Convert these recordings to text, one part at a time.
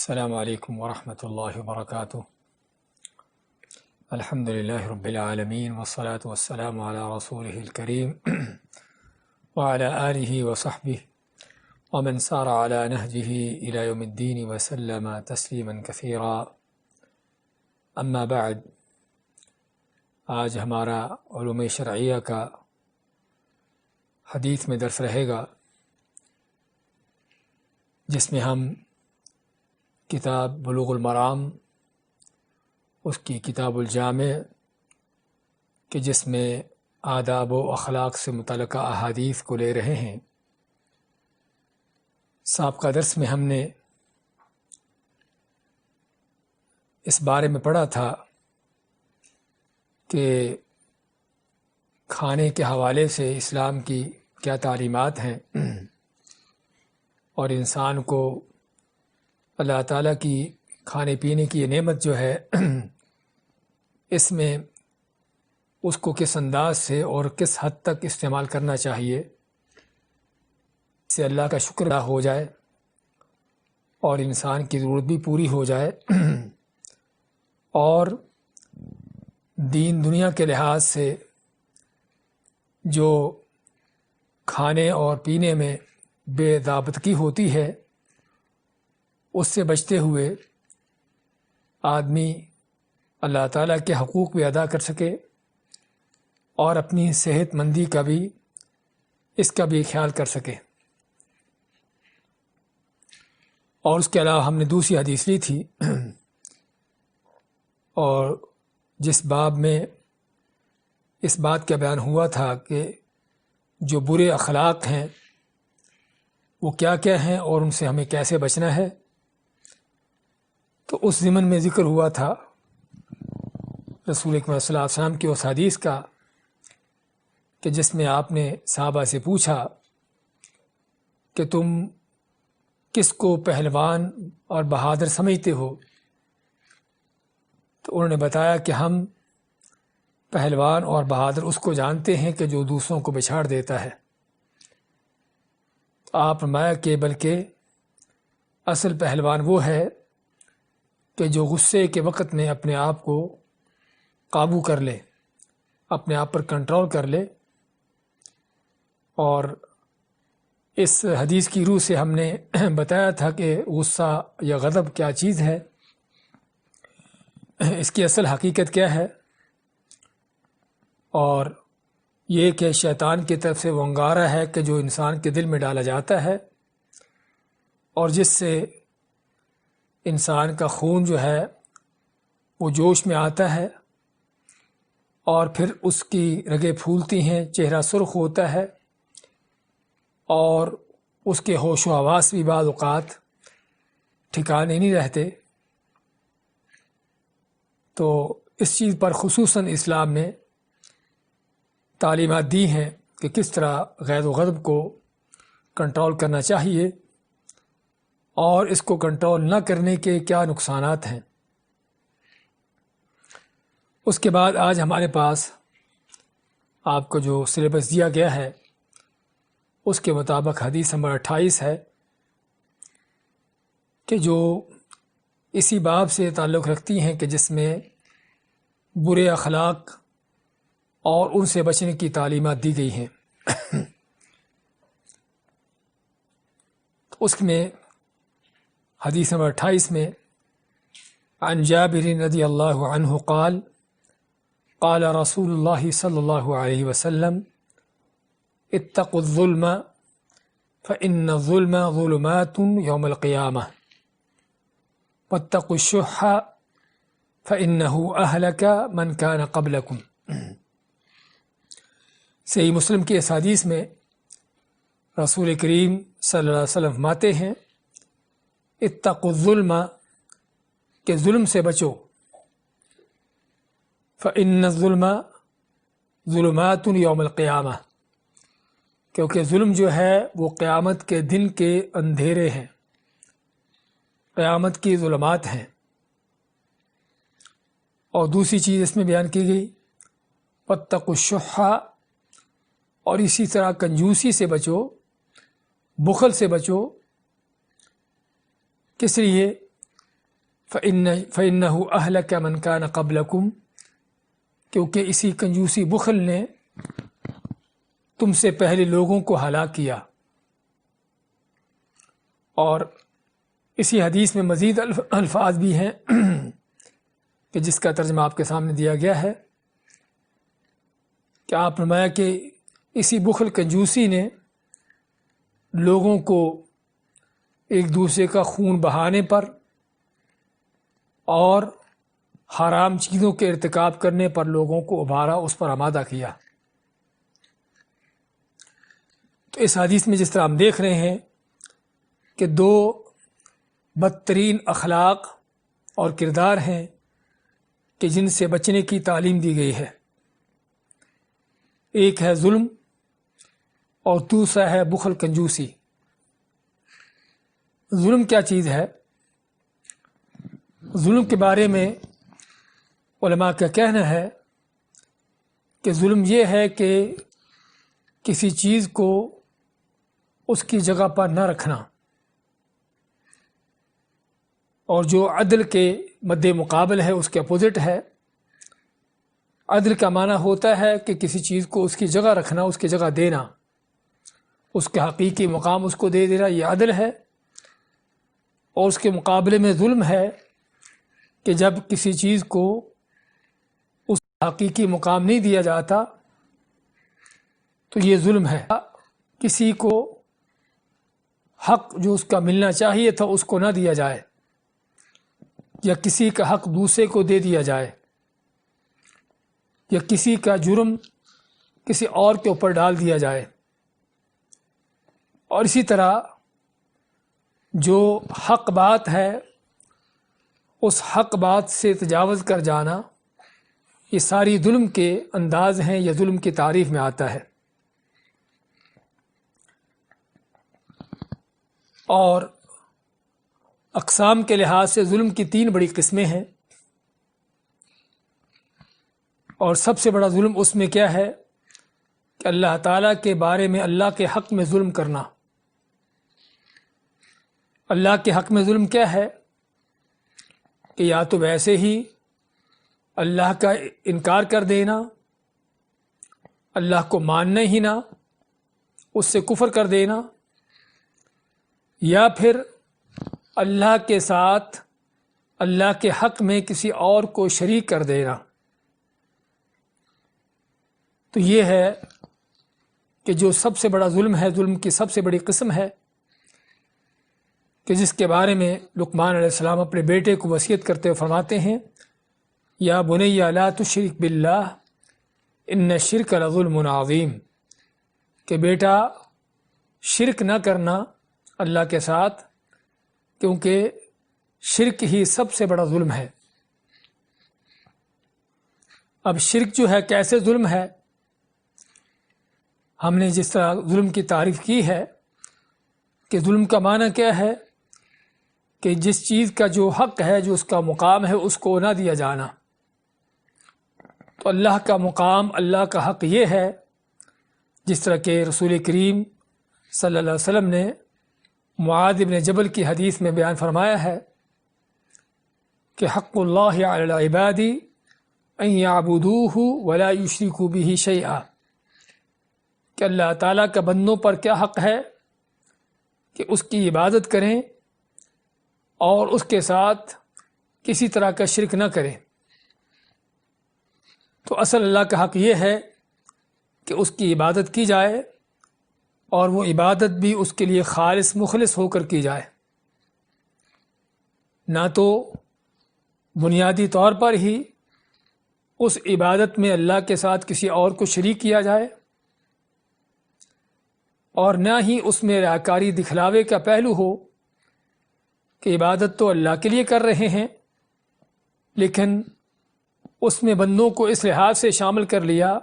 السلام علیکم ورحمۃ اللہ وبرکاتہ۔ الحمد للہ رب العالمین والصلاة والسلام علی رسولہ الکریم وعلی آلہ وصحبہ ومن سار علی نہجہ الی یوم الدین وسلم تسلیما کثیرا۔ اما بعد، آج ہمارا علوم شرعیہ کا حدیث میں درس رہے گا، جس میں ہم کتاب بلوغ المرام، اس کی کتاب الجامع کہ جس میں آداب و اخلاق سے متعلقہ احادیث کو لے رہے ہیں۔ سابقہ درس میں ہم نے اس بارے میں پڑھا تھا کہ کھانے کے حوالے سے اسلام کی کیا تعلیمات ہیں، اور انسان کو اللہ تعالیٰ کی کھانے پینے کی یہ نعمت جو ہے، اس میں اس کو کس انداز سے اور کس حد تک استعمال کرنا چاہیے، اس سے اللہ کا شکر ادا ہو جائے اور انسان کی ضرورت بھی پوری ہو جائے، اور دین دنیا کے لحاظ سے جو کھانے اور پینے میں بے ضابطگی ہوتی ہے، اس سے بچتے ہوئے آدمی اللہ تعالیٰ کے حقوق بھی ادا کر سکے اور اپنی صحت مندی کا بھی اس کا بھی خیال کر سکے۔ اور اس کے علاوہ ہم نے دوسری حدیث لی تھی، اور جس باب میں اس بات کا بیان ہوا تھا کہ جو برے اخلاق ہیں وہ کیا کیا ہیں اور ان سے ہمیں کیسے بچنا ہے، تو اس ضمن میں ذکر ہوا تھا رسول اکرم صلی اللہ علیہ وسلم کی اس حدیث کا کہ جس میں آپ نے صحابہ سے پوچھا کہ تم کس کو پہلوان اور بہادر سمجھتے ہو، تو انہوں نے بتایا کہ ہم پہلوان اور بہادر اس کو جانتے ہیں کہ جو دوسروں کو بچھاڑ دیتا ہے۔ تو آپ فرمایا کہ بلکہ اصل پہلوان وہ ہے کہ جو غصے کے وقت میں اپنے آپ کو قابو کر لے، اپنے آپ پر کنٹرول کر لے۔ اور اس حدیث کی روح سے ہم نے بتایا تھا کہ غصہ یا غضب کیا چیز ہے، اس کی اصل حقیقت کیا ہے، اور یہ کہ شیطان کی طرف سے وہ انگارہ ہے کہ جو انسان کے دل میں ڈالا جاتا ہے، اور جس سے انسان کا خون جو ہے وہ جوش میں آتا ہے، اور پھر اس کی رگیں پھولتی ہیں، چہرہ سرخ ہوتا ہے، اور اس کے ہوش و حواس بھی بعض اوقات ٹھکانے نہیں رہتے۔ تو اس چیز پر خصوصاً اسلام نے تعلیمات دی ہیں کہ کس طرح غیظ و غضب کو کنٹرول کرنا چاہیے، اور اس کو کنٹرول نہ کرنے کے کیا نقصانات ہیں۔ اس کے بعد آج ہمارے پاس آپ کو جو سلیبس دیا گیا ہے اس کے مطابق حدیث نمبر 28 ہے کہ جو اسی باب سے تعلق رکھتی ہیں کہ جس میں برے اخلاق اور ان سے بچنے کی تعلیمات دی گئی ہیں۔ تو اس میں حدیث نمبر 28 میں عن جابر رضی اللہ عنہ قال قال رسول اللہ صلی اللہ علیہ وسلم اتقوا الظلم فإن الظلم ظلمات يوم القيامة واتقوا الشح فإنه أهلك من كان قبلكم۔ صحیح مسلم کی اس حدیث میں رسول کریم صلی اللہ علیہ وسلم فرماتے ہیں اتقوا الظلم کہ ظلم سے بچو، فإن الظلم ظلمات یوم القیامہ کیونکہ ظلم جو ہے وہ قیامت کے دن کے اندھیرے ہیں، قیامت کی ظلمات ہیں۔ اور دوسری چیز اس میں بیان کی گئی واتقوا الشح، اور اسی طرح کنجوسی سے بچو، بخل سے بچو۔ کس لیے؟ فَإِنَّهُ أَهْلَكَ مَنْ كَانَ قَبْلَكُمْ، کیونکہ اسی کنجوسی بخل نے تم سے پہلے لوگوں کو ہلاک کیا۔ اور اسی حدیث میں مزید الفاظ بھی ہیں کہ جس کا ترجمہ آپ کے سامنے دیا گیا ہے کہ آپ فرمایا کہ اسی بخل کنجوسی نے لوگوں کو ایک دوسرے کا خون بہانے پر اور حرام چیزوں کے ارتکاب کرنے پر لوگوں کو ابھارا، اس پر آمادہ کیا۔ تو اس حدیث میں جس طرح ہم دیکھ رہے ہیں کہ دو بدترین اخلاق اور کردار ہیں کہ جن سے بچنے کی تعلیم دی گئی ہے، ایک ہے ظلم اور دوسرا ہے بخل کنجوسی۔ ظلم کیا چیز ہے؟ ظلم کے بارے میں علماء کا کہنا ہے کہ ظلم یہ ہے کہ کسی چیز کو اس کی جگہ پر نہ رکھنا، اور جو عدل کے مد مقابل ہے اس کے اپوزٹ ہے۔ عدل کا معنی ہوتا ہے کہ کسی چیز کو اس کی جگہ رکھنا، اس کی جگہ دینا، اس کے حقیقی مقام اس کو دے دینا، یہ عدل ہے۔ اور اس کے مقابلے میں ظلم ہے کہ جب کسی چیز کو اس حقیقی مقام نہیں دیا جاتا تو یہ ظلم ہے۔ کسی کو حق جو اس کا ملنا چاہیے تھا اس کو نہ دیا جائے، یا کسی کا حق دوسرے کو دے دیا جائے، یا کسی کا جرم کسی اور کے اوپر ڈال دیا جائے۔ اور اسی طرح جو حق بات ہے اس حق بات سے تجاوز کر جانا، یہ ساری ظلم کے انداز ہیں یا ظلم کی تعریف میں آتا ہے۔ اور اقسام کے لحاظ سے ظلم کی 3 بڑی قسمیں ہیں، اور سب سے بڑا ظلم اس میں کیا ہے کہ اللہ تعالیٰ کے بارے میں اللہ کے حق میں ظلم کرنا۔ اللہ کے حق میں ظلم کیا ہے کہ یا تو ویسے ہی اللہ کا انکار کر دینا، اللہ کو ماننا ہی نہ، اس سے کفر کر دینا، یا پھر اللہ کے ساتھ اللہ کے حق میں کسی اور کو شریک کر دینا۔ تو یہ ہے کہ جو سب سے بڑا ظلم ہے، ظلم کی سب سے بڑی قسم ہے، کہ جس کے بارے میں لقمان علیہ السلام اپنے بیٹے کو وصیت کرتے ہوئے فرماتے ہیں، یا بنی لا تشرک باللہ ان الشرک لظلم عظیم، کہ بیٹا شرک نہ کرنا اللہ کے ساتھ، کیونکہ شرک ہی سب سے بڑا ظلم ہے۔ اب شرک جو ہے کیسے ظلم ہے؟ ہم نے جس طرح ظلم کی تعریف کی ہے کہ ظلم کا معنی کیا ہے کہ جس چیز کا جو حق ہے، جو اس کا مقام ہے، اس کو نہ دیا جانا۔ تو اللہ کا مقام، اللہ کا حق یہ ہے، جس طرح کہ رسول کریم صلی اللہ علیہ وسلم نے معاذ بن جبل کی حدیث میں بیان فرمایا ہے کہ حق اللہ علی العباد ان یعبدوہ ولا یشرکوا بہ شیئا، کہ اللہ تعالیٰ کا بندوں پر کیا حق ہے کہ اس کی عبادت کریں اور اس کے ساتھ کسی طرح کا شرک نہ کریں۔ تو اصل اللہ کا حق یہ ہے کہ اس کی عبادت کی جائے، اور وہ عبادت بھی اس کے لیے خالص مخلص ہو کر کی جائے، نہ تو بنیادی طور پر ہی اس عبادت میں اللہ کے ساتھ کسی اور کو شریک کیا جائے، اور نہ ہی اس میں ریاکاری دکھلاوے کا پہلو ہو کہ عبادت تو اللہ کے لیے کر رہے ہیں، لیکن اس میں بندوں کو اس لحاظ سے شامل کر لیا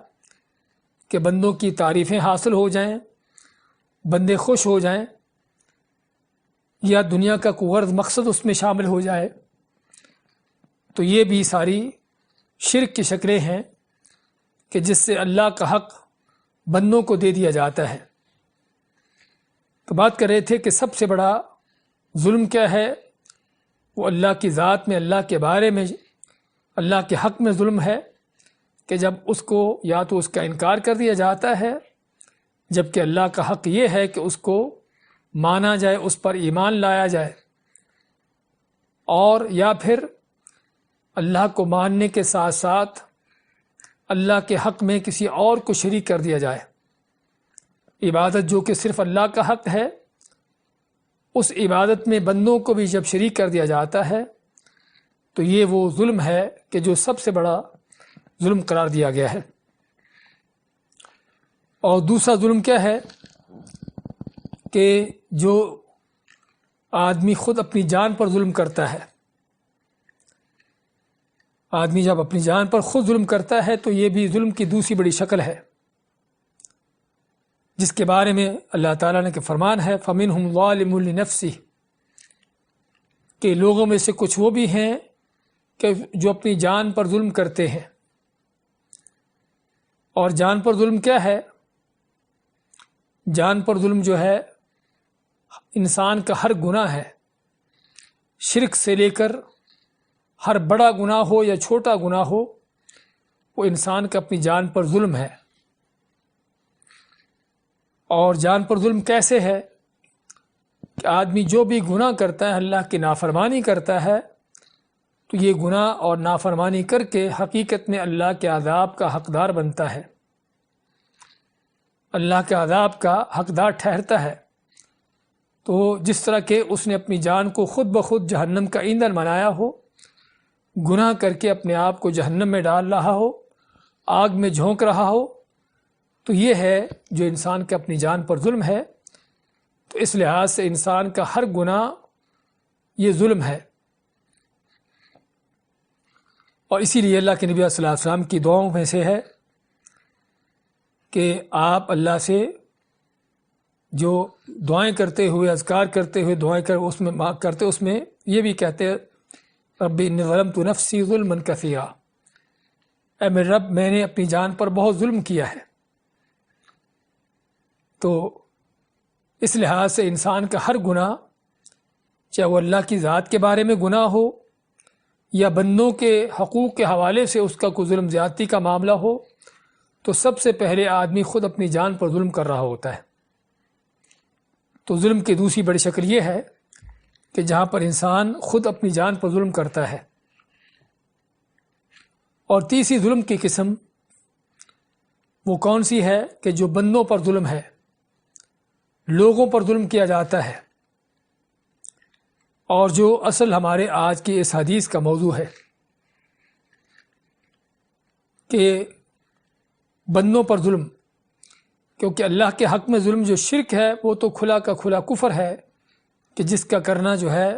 کہ بندوں کی تعریفیں حاصل ہو جائیں، بندے خوش ہو جائیں، یا دنیا کا کوئی غرض مقصد اس میں شامل ہو جائے۔ تو یہ بھی ساری شرک کی شکلیں ہیں کہ جس سے اللہ کا حق بندوں کو دے دیا جاتا ہے۔ تو بات کر رہے تھے کہ سب سے بڑا ظلم کیا ہے وہ اللہ کی ذات میں، اللہ کے بارے میں، اللہ کے حق میں ظلم ہے کہ جب اس کو یا تو اس کا انکار کر دیا جاتا ہے، جبکہ اللہ کا حق یہ ہے کہ اس کو مانا جائے، اس پر ایمان لایا جائے، اور یا پھر اللہ کو ماننے کے ساتھ ساتھ اللہ کے حق میں کسی اور کو شریک کر دیا جائے۔ عبادت جو کہ صرف اللہ کا حق ہے، اس عبادت میں بندوں کو بھی جب شریک کر دیا جاتا ہے تو یہ وہ ظلم ہے کہ جو سب سے بڑا ظلم قرار دیا گیا ہے۔ اور دوسرا ظلم کیا ہے کہ جو آدمی خود اپنی جان پر ظلم کرتا ہے۔ آدمی جب اپنی جان پر خود ظلم کرتا ہے تو یہ بھی ظلم کی دوسری بڑی شکل ہے، جس کے بارے میں اللہ تعالیٰ نے کہ فرمان ہے فَمِنْهُمْ ظَالِمٌ لِنَفْسِهِ، کہ لوگوں میں سے کچھ وہ بھی ہیں کہ جو اپنی جان پر ظلم کرتے ہیں۔ اور جان پر ظلم کیا ہے؟ جان پر ظلم جو ہے انسان کا ہر گناہ ہے، شرک سے لے کر ہر بڑا گناہ ہو یا چھوٹا گناہ ہو، وہ انسان کا اپنی جان پر ظلم ہے۔ اور جان پر ظلم کیسے ہے کہ آدمی جو بھی گناہ کرتا ہے، اللہ کی نافرمانی کرتا ہے، تو یہ گناہ اور نافرمانی کر کے حقیقت میں اللہ کے عذاب کا حقدار بنتا ہے، اللہ کے عذاب کا حقدار ٹھہرتا ہے۔ تو جس طرح کہ اس نے اپنی جان کو خود بخود جہنم کا ایندھن بنایا ہو، گناہ کر کے اپنے آپ کو جہنم میں ڈال رہا ہو، آگ میں جھونک رہا ہو، تو یہ ہے جو انسان کے اپنی جان پر ظلم ہے۔ تو اس لحاظ سے انسان کا ہر گناہ یہ ظلم ہے۔ اور اسی لیے اللہ کے نبی صلی اللہ علیہ وسلم کی دعاؤں میں سے ہے کہ آپ اللہ سے جو دعائیں کرتے ہوئے، اذکار کرتے ہوئے اس میں یہ بھی کہتے رب انی ظلمت نفسی ظلما کثیرا، اے میرے رب میں نے اپنی جان پر بہت ظلم کیا ہے۔ تو اس لحاظ سے انسان کا ہر گناہ، چاہے وہ اللہ کی ذات کے بارے میں گناہ ہو یا بندوں کے حقوق کے حوالے سے اس کا کوئی ظلم زیادتی کا معاملہ ہو، تو سب سے پہلے آدمی خود اپنی جان پر ظلم کر رہا ہوتا ہے۔ تو ظلم کی دوسری بڑی شکل یہ ہے کہ جہاں پر انسان خود اپنی جان پر ظلم کرتا ہے۔ اور تیسری ظلم کی قسم وہ کون سی ہے کہ جو بندوں پر ظلم ہے، لوگوں پر ظلم کیا جاتا ہے، اور جو اصل ہمارے آج کی اس حدیث کا موضوع ہے کہ بندوں پر ظلم، کیونکہ اللہ کے حق میں ظلم جو شرک ہے وہ تو کھلا کا کھلا کفر ہے کہ جس کا کرنا جو ہے،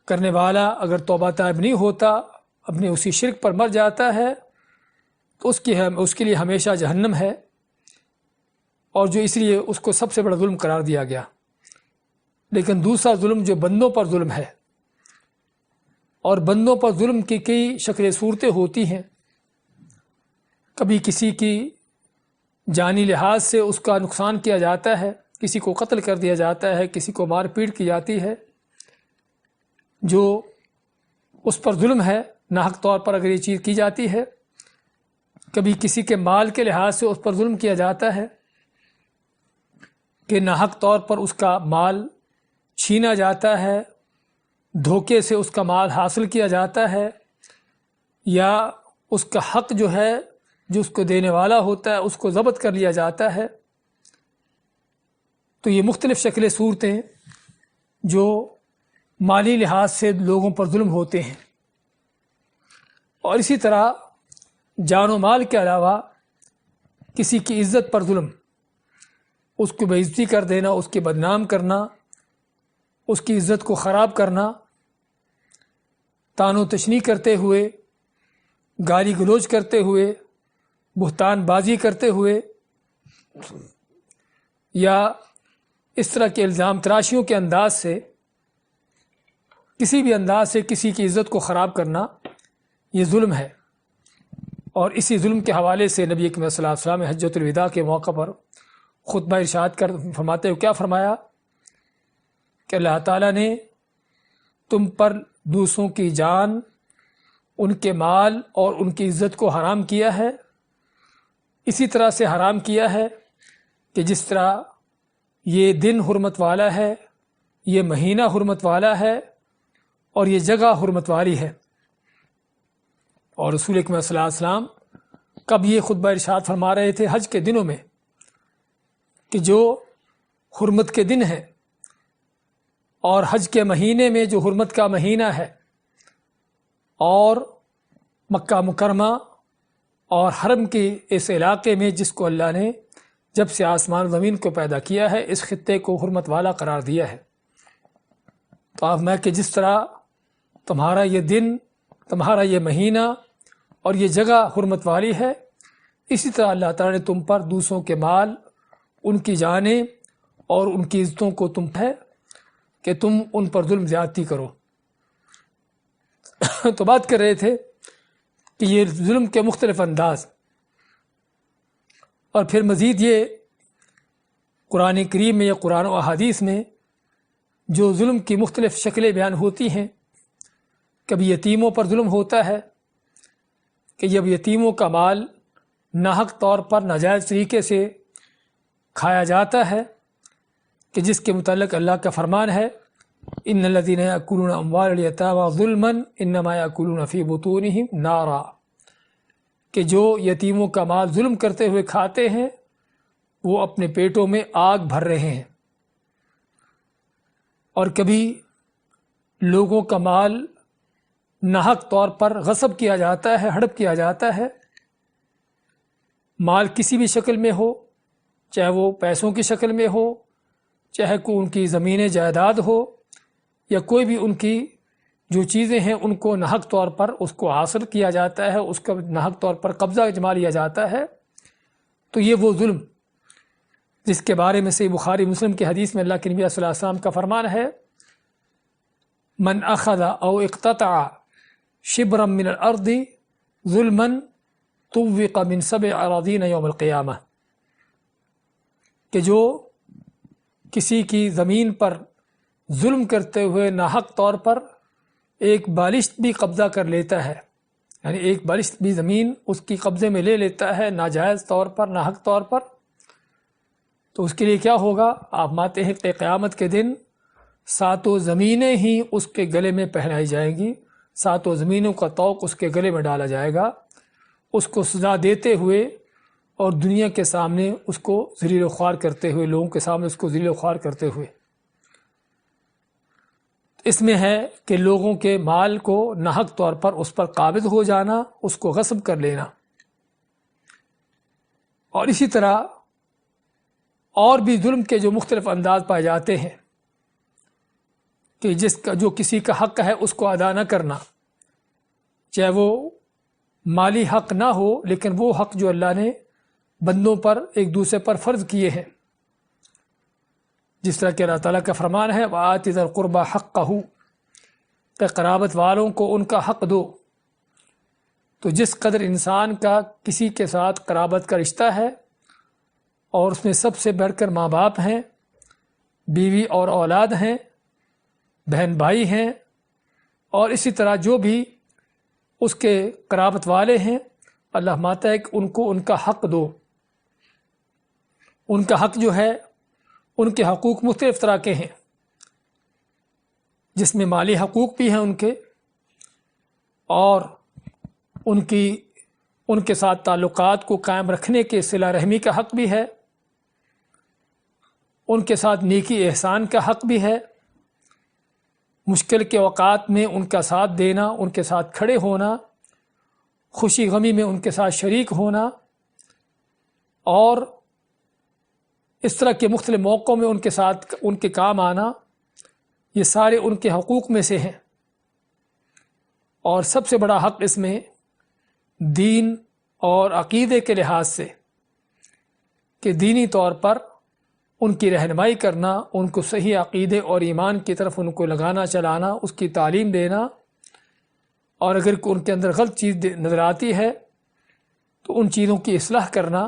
کرنے والا اگر توبہ طائب نہیں ہوتا، اپنے اسی شرک پر مر جاتا ہے، تو اس کے لیے ہمیشہ جہنم ہے، اور جو اس لیے اس کو سب سے بڑا ظلم قرار دیا گیا۔ لیکن دوسرا ظلم جو بندوں پر ظلم ہے، اور بندوں پر ظلم کی کئی شکلیں صورتیں ہوتی ہیں۔ کبھی کسی کی جانی لحاظ سے اس کا نقصان کیا جاتا ہے، کسی کو قتل کر دیا جاتا ہے، کسی کو مار پیٹ کی جاتی ہے، جو اس پر ظلم ہے، ناحق طور پر اگر یہ چیز کی جاتی ہے۔ کبھی کسی کے مال کے لحاظ سے اس پر ظلم کیا جاتا ہے کہ ناحق طور پر اس کا مال چھینا جاتا ہے، دھوکے سے اس کا مال حاصل کیا جاتا ہے، یا اس کا حق جو ہے، جو اس کو دینے والا ہوتا ہے، اس کو ضبط کر لیا جاتا ہے۔ تو یہ مختلف شکلیں صورتیں جو مالی لحاظ سے لوگوں پر ظلم ہوتے ہیں۔ اور اسی طرح جان و مال کے علاوہ کسی کی عزت پر ظلم، اس کو بے عزتی کر دینا، اس کی بدنام کرنا، اس کی عزت کو خراب کرنا، طعن و تشنیع کرتے ہوئے، گالی گلوچ کرتے ہوئے، بہتان بازی کرتے ہوئے، یا اس طرح کے الزام تراشیوں کے انداز سے، کسی بھی انداز سے کسی کی عزت کو خراب کرنا، یہ ظلم ہے۔ اور اسی ظلم کے حوالے سے نبی اکرم صلی اللہ علیہ وسلم نے حجۃ الوداع کے موقع پر خطبہ ارشاد فرماتے ہوئے کیا فرمایا کہ اللہ تعالیٰ نے تم پر دوسروں کی جان، ان کے مال اور ان کی عزت کو حرام کیا ہے، اسی طرح سے حرام کیا ہے کہ جس طرح یہ دن حرمت والا ہے، یہ مہینہ حرمت والا ہے اور یہ جگہ حرمت والی ہے۔ اور رسول اکرم صلی اللہ علیہ وسلم کب یہ خطبہ ارشاد فرما رہے تھے؟ حج کے دنوں میں، کہ جو حرمت کے دن ہیں اور حج کے مہینے میں جو حرمت کا مہینہ ہے، اور مکہ مکرمہ اور حرم کے اس علاقے میں جس کو اللہ نے جب سے آسمان و زمین کو پیدا کیا ہے اس خطے کو حرمت والا قرار دیا ہے۔ تو آپ میں کہ جس طرح تمہارا یہ دن، تمہارا یہ مہینہ اور یہ جگہ حرمت والی ہے، اسی طرح اللہ تعالیٰ نے تم پر دوسروں کے مال، ان کی جانیں اور ان کی عزتوں کو تم ہے کہ تم ان پر ظلم زیادتی کرو۔ تو بات کر رہے تھے کہ یہ ظلم کے مختلف انداز، اور پھر مزید یہ قرآن کریم میں یا قرآن و احادیث میں جو ظلم کی مختلف شکلیں بیان ہوتی ہیں۔ کبھی یتیموں پر ظلم ہوتا ہے کہ جب یتیموں کا مال ناحق طور پر ناجائز طریقے سے کھایا جاتا ہے، کہ جس کے متعلق اللہ کا فرمان ہے ان الذین یأکلون اموال الیتامی ظلما انما یأکلون فی بطونہم نارا، کہ جو یتیموں کا مال ظلم کرتے ہوئے کھاتے ہیں وہ اپنے پیٹوں میں آگ بھر رہے ہیں۔ اور کبھی لوگوں کا مال ناحق طور پر غصب کیا جاتا ہے، ہڑپ کیا جاتا ہے، مال کسی بھی شکل میں ہو، چاہے وہ پیسوں کی شکل میں ہو، چاہے کوئی ان کی زمین جائیداد ہو، یا کوئی بھی ان کی جو چیزیں ہیں ان کو ناحق طور پر اس کو حاصل کیا جاتا ہے، اس کا ناحق طور پر قبضہ جما لیا جاتا ہے۔ تو یہ وہ ظلم جس کے بارے میں صحیح بخاری مسلم کی حدیث میں اللہ کے نبی صلی اللہ علیہ وسلم کا فرمان ہے من اخذ او اقتطع شبرا من الارض ظلما طوق من 7 اراضین یوم القیامہ، کہ جو کسی کی زمین پر ظلم کرتے ہوئے ناحق طور پر ایک بالشت بھی قبضہ کر لیتا ہے، یعنی ایک بالشت بھی زمین اس کی قبضے میں لے لیتا ہے ناجائز طور پر، ناحق طور پر، تو اس کے لیے کیا ہوگا؟ آپ مانتے ہیں کہ قیامت کے دن 7 زمینیں ہی اس کے گلے میں پہنائی جائیں گی، 7 زمینوں کا طوق اس کے گلے میں ڈالا جائے گا، اس کو سزا دیتے ہوئے اور دنیا کے سامنے اس کو ذلیل و خوار کرتے ہوئے، لوگوں کے سامنے اس کو ذلیل و خوار کرتے ہوئے۔ اس میں ہے کہ لوگوں کے مال کو ناحق طور پر اس پر قابض ہو جانا، اس کو غصب کر لینا، اور اسی طرح اور بھی ظلم کے جو مختلف انداز پائے جاتے ہیں، کہ جس کا جو کسی کا حق ہے اس کو ادا نہ کرنا، چاہے وہ مالی حق نہ ہو لیکن وہ حق جو اللہ نے بندوں پر ایک دوسرے پر فرض کیے ہیں، جس طرح کہ اللہ تعالیٰ کا فرمان ہے وَآتِ ذَا الْقُرْبَى حَقَّهُ، کہ قرابت والوں کو ان کا حق دو۔ تو جس قدر انسان کا کسی کے ساتھ قرابت کا رشتہ ہے، اور اس میں سب سے بڑھ کر ماں باپ ہیں، بیوی اور اولاد ہیں، بہن بھائی ہیں، اور اسی طرح جو بھی اس کے قرابت والے ہیں، اللہ ماتا ہے کہ ان کو ان کا حق دو۔ ان کا حق جو ہے، ان کے حقوق مختلف طرح کے ہیں، جس میں مالی حقوق بھی ہیں ان کے، اور ان کے ساتھ تعلقات کو قائم رکھنے کے صلہ رحمی کا حق بھی ہے، ان کے ساتھ نیکی احسان کا حق بھی ہے، مشکل کے اوقات میں ان کا ساتھ دینا، ان کے ساتھ کھڑے ہونا، خوشی غمی میں ان کے ساتھ شریک ہونا، اور اس طرح کے مختلف موقعوں میں ان کے ساتھ ان کے کام آنا، یہ سارے ان کے حقوق میں سے ہیں۔ اور سب سے بڑا حق اس میں دین اور عقیدے کے لحاظ سے، کہ دینی طور پر ان کی رہنمائی کرنا، ان کو صحیح عقیدے اور ایمان کی طرف ان کو لگانا چلانا، اس کی تعلیم دینا، اور اگر ان کے اندر غلط چیز نظر آتی ہے تو ان چیزوں کی اصلاح کرنا،